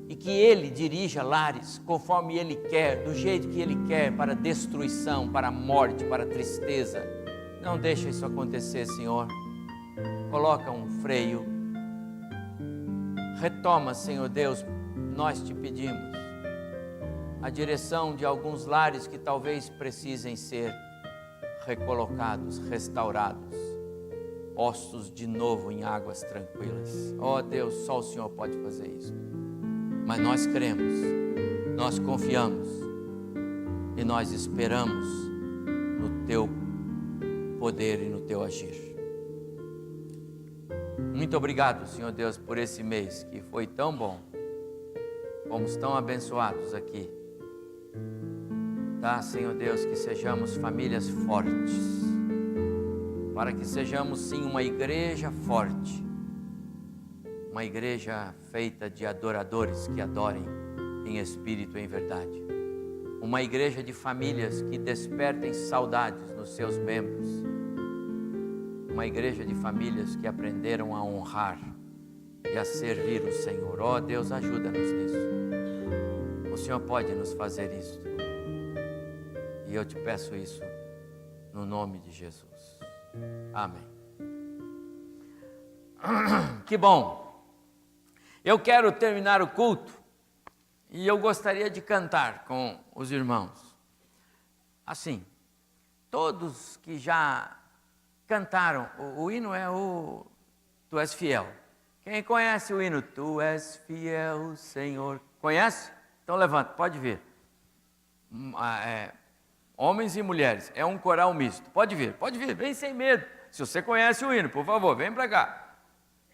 Speaker 1: e que ele dirija lares conforme ele quer, do jeito que ele quer, para destruição, para morte, para tristeza. Não deixe isso acontecer, Senhor. Coloca um freio. Retoma, Senhor Deus, nós te pedimos a direção de alguns lares que talvez precisem ser recolocados, restaurados, postos de novo em águas tranquilas. Oh Deus, só o Senhor pode fazer isso. Mas nós cremos, nós confiamos e nós esperamos no teu poder e no teu agir. Muito obrigado, Senhor Deus, por esse mês que foi tão bom. Fomos tão abençoados aqui. Tá, Senhor Deus, que sejamos famílias fortes, para que sejamos sim uma igreja forte, uma igreja feita de adoradores que adorem em espírito e em verdade, uma igreja de famílias que despertem saudades nos seus membros, uma igreja de famílias que aprenderam a honrar e a servir o Senhor. Ó Deus, ajuda-nos nisso. O Senhor pode nos fazer isso. E eu te peço isso no nome de Jesus. Amém. Que bom. Eu quero terminar o culto e eu gostaria de cantar com os irmãos. Assim, todos que já cantaram, o hino é o Tu és fiel. Quem conhece o hino? Tu és fiel, Senhor. Conhece? Então levanta, pode vir. Homens e mulheres, é um coral misto. Pode vir, vem sem medo. Se você conhece o hino, por favor, vem para cá.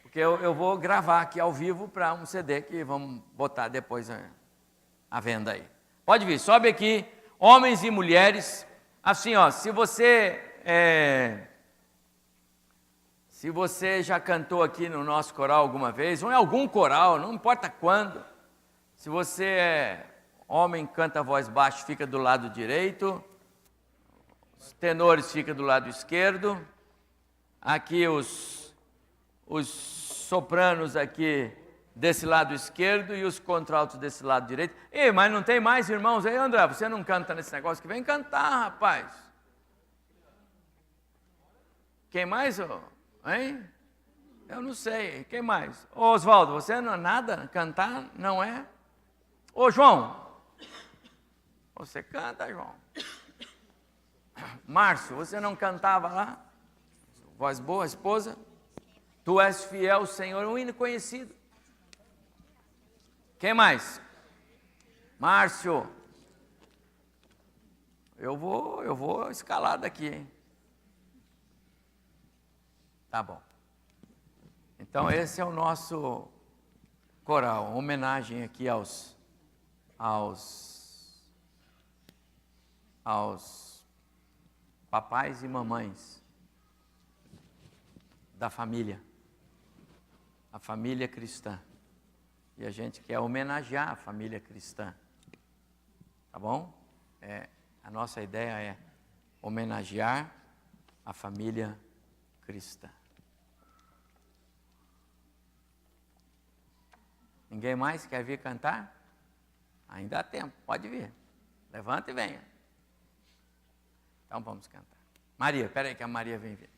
Speaker 1: Porque eu vou gravar aqui ao vivo para um CD que vamos botar depois à venda aí. Pode vir, sobe aqui, homens e mulheres. Assim, ó, se você já cantou aqui no nosso coral alguma vez, ou em algum coral, não importa quando. Se você é homem, canta a voz baixa, fica do lado direito. Os tenores ficam do lado esquerdo. Aqui os sopranos aqui desse lado esquerdo e os contraltos desse lado direito. Ei, mas não tem mais irmãos aí, André? Você não canta nesse negócio que vem cantar, rapaz. Quem mais, hein? Eu não sei. Quem mais? Ô, Oswaldo, você não é nada? Cantar não é? Ô, João, você canta, João? Márcio, você não cantava lá? Voz boa, esposa? Tu és fiel, Senhor, um hino conhecido. Quem mais? Márcio. Eu vou escalar daqui, hein? Tá bom. Então esse é o nosso coral, uma homenagem aqui aos papais e mamães da família, a família cristã. E a gente quer homenagear a família cristã, tá bom? A nossa ideia é homenagear a família cristã. Ninguém mais quer vir cantar? Ainda há tempo, pode vir. Levanta e venha. Então vamos cantar. Maria, espera aí que a Maria vem vir.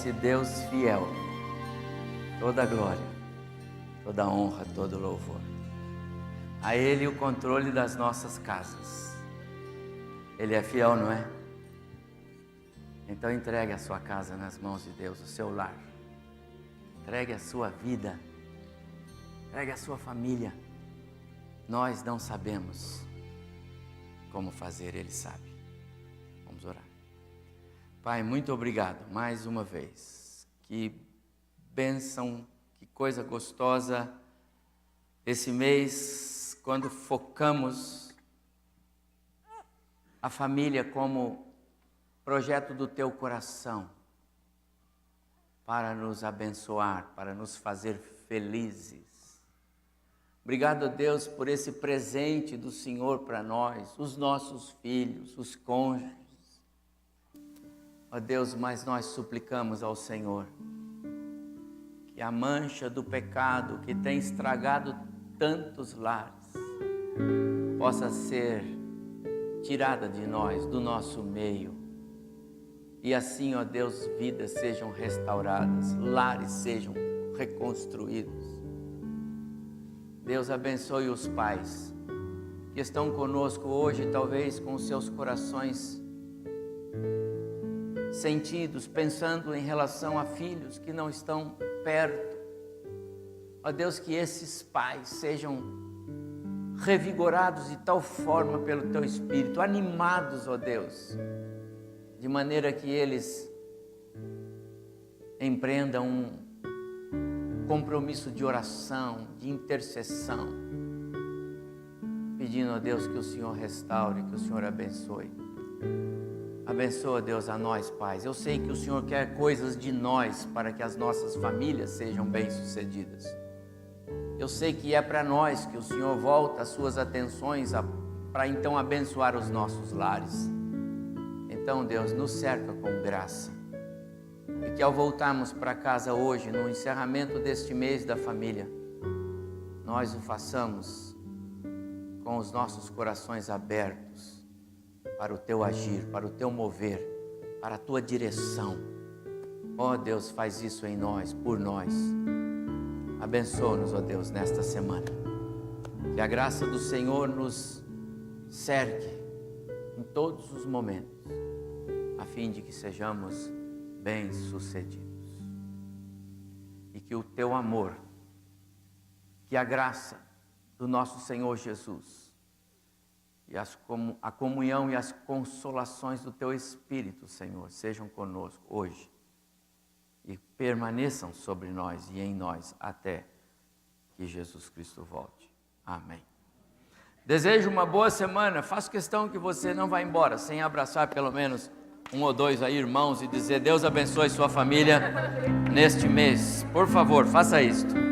Speaker 1: esse Deus fiel, toda glória, toda honra, todo louvor. A Ele o controle das nossas casas. Ele é fiel, não é? Então entregue a sua casa nas mãos de Deus, o seu lar. Entregue a sua vida. Entregue a sua família. Nós não sabemos como fazer, Ele sabe. Vamos orar. Pai, muito obrigado mais uma vez. Que bênção, que coisa gostosa esse mês, quando focamos a família como projeto do Teu coração, para nos abençoar, para nos fazer felizes. Obrigado, Deus, por esse presente do Senhor para nós, os nossos filhos, os cônjuges. Ó Deus, mas nós suplicamos ao Senhor que a mancha do pecado que tem estragado tantos lares possa ser tirada de nós, do nosso meio. E assim, ó Deus, vidas sejam restauradas, lares sejam reconstruídos. Deus abençoe os pais que estão conosco hoje, talvez com os seus corações sentidos, pensando em relação a filhos que não estão perto. Ó Deus, que esses pais sejam revigorados de tal forma pelo Teu Espírito, animados, ó Deus, de maneira que eles empreendam um compromisso de oração, de intercessão, pedindo a Deus que o Senhor restaure, que o Senhor abençoe. Abençoa, Deus, a nós, pais. Eu sei que o Senhor quer coisas de nós para que as nossas famílias sejam bem-sucedidas. Eu sei que é para nós que o Senhor volta as suas atenções para então abençoar os nossos lares. Então, Deus, nos cerca com graça. E que ao voltarmos para casa hoje, no encerramento deste mês da família, nós o façamos com os nossos corações abertos para o Teu agir, para o Teu mover, para a Tua direção. Ó Deus, faz isso em nós, por nós. Abençoa-nos, ó Deus, nesta semana. Que a graça do Senhor nos cerque em todos os momentos, a fim de que sejamos bem-sucedidos. E que o Teu amor, que a graça do nosso Senhor Jesus, e a comunhão e as consolações do Teu Espírito, Senhor, sejam conosco hoje e permaneçam sobre nós e em nós até que Jesus Cristo volte. Amém. Desejo uma boa semana. Faço questão que você não vá embora sem abraçar pelo menos um ou dois aí, irmãos, e dizer: Deus abençoe sua família neste mês. Por favor, faça isto.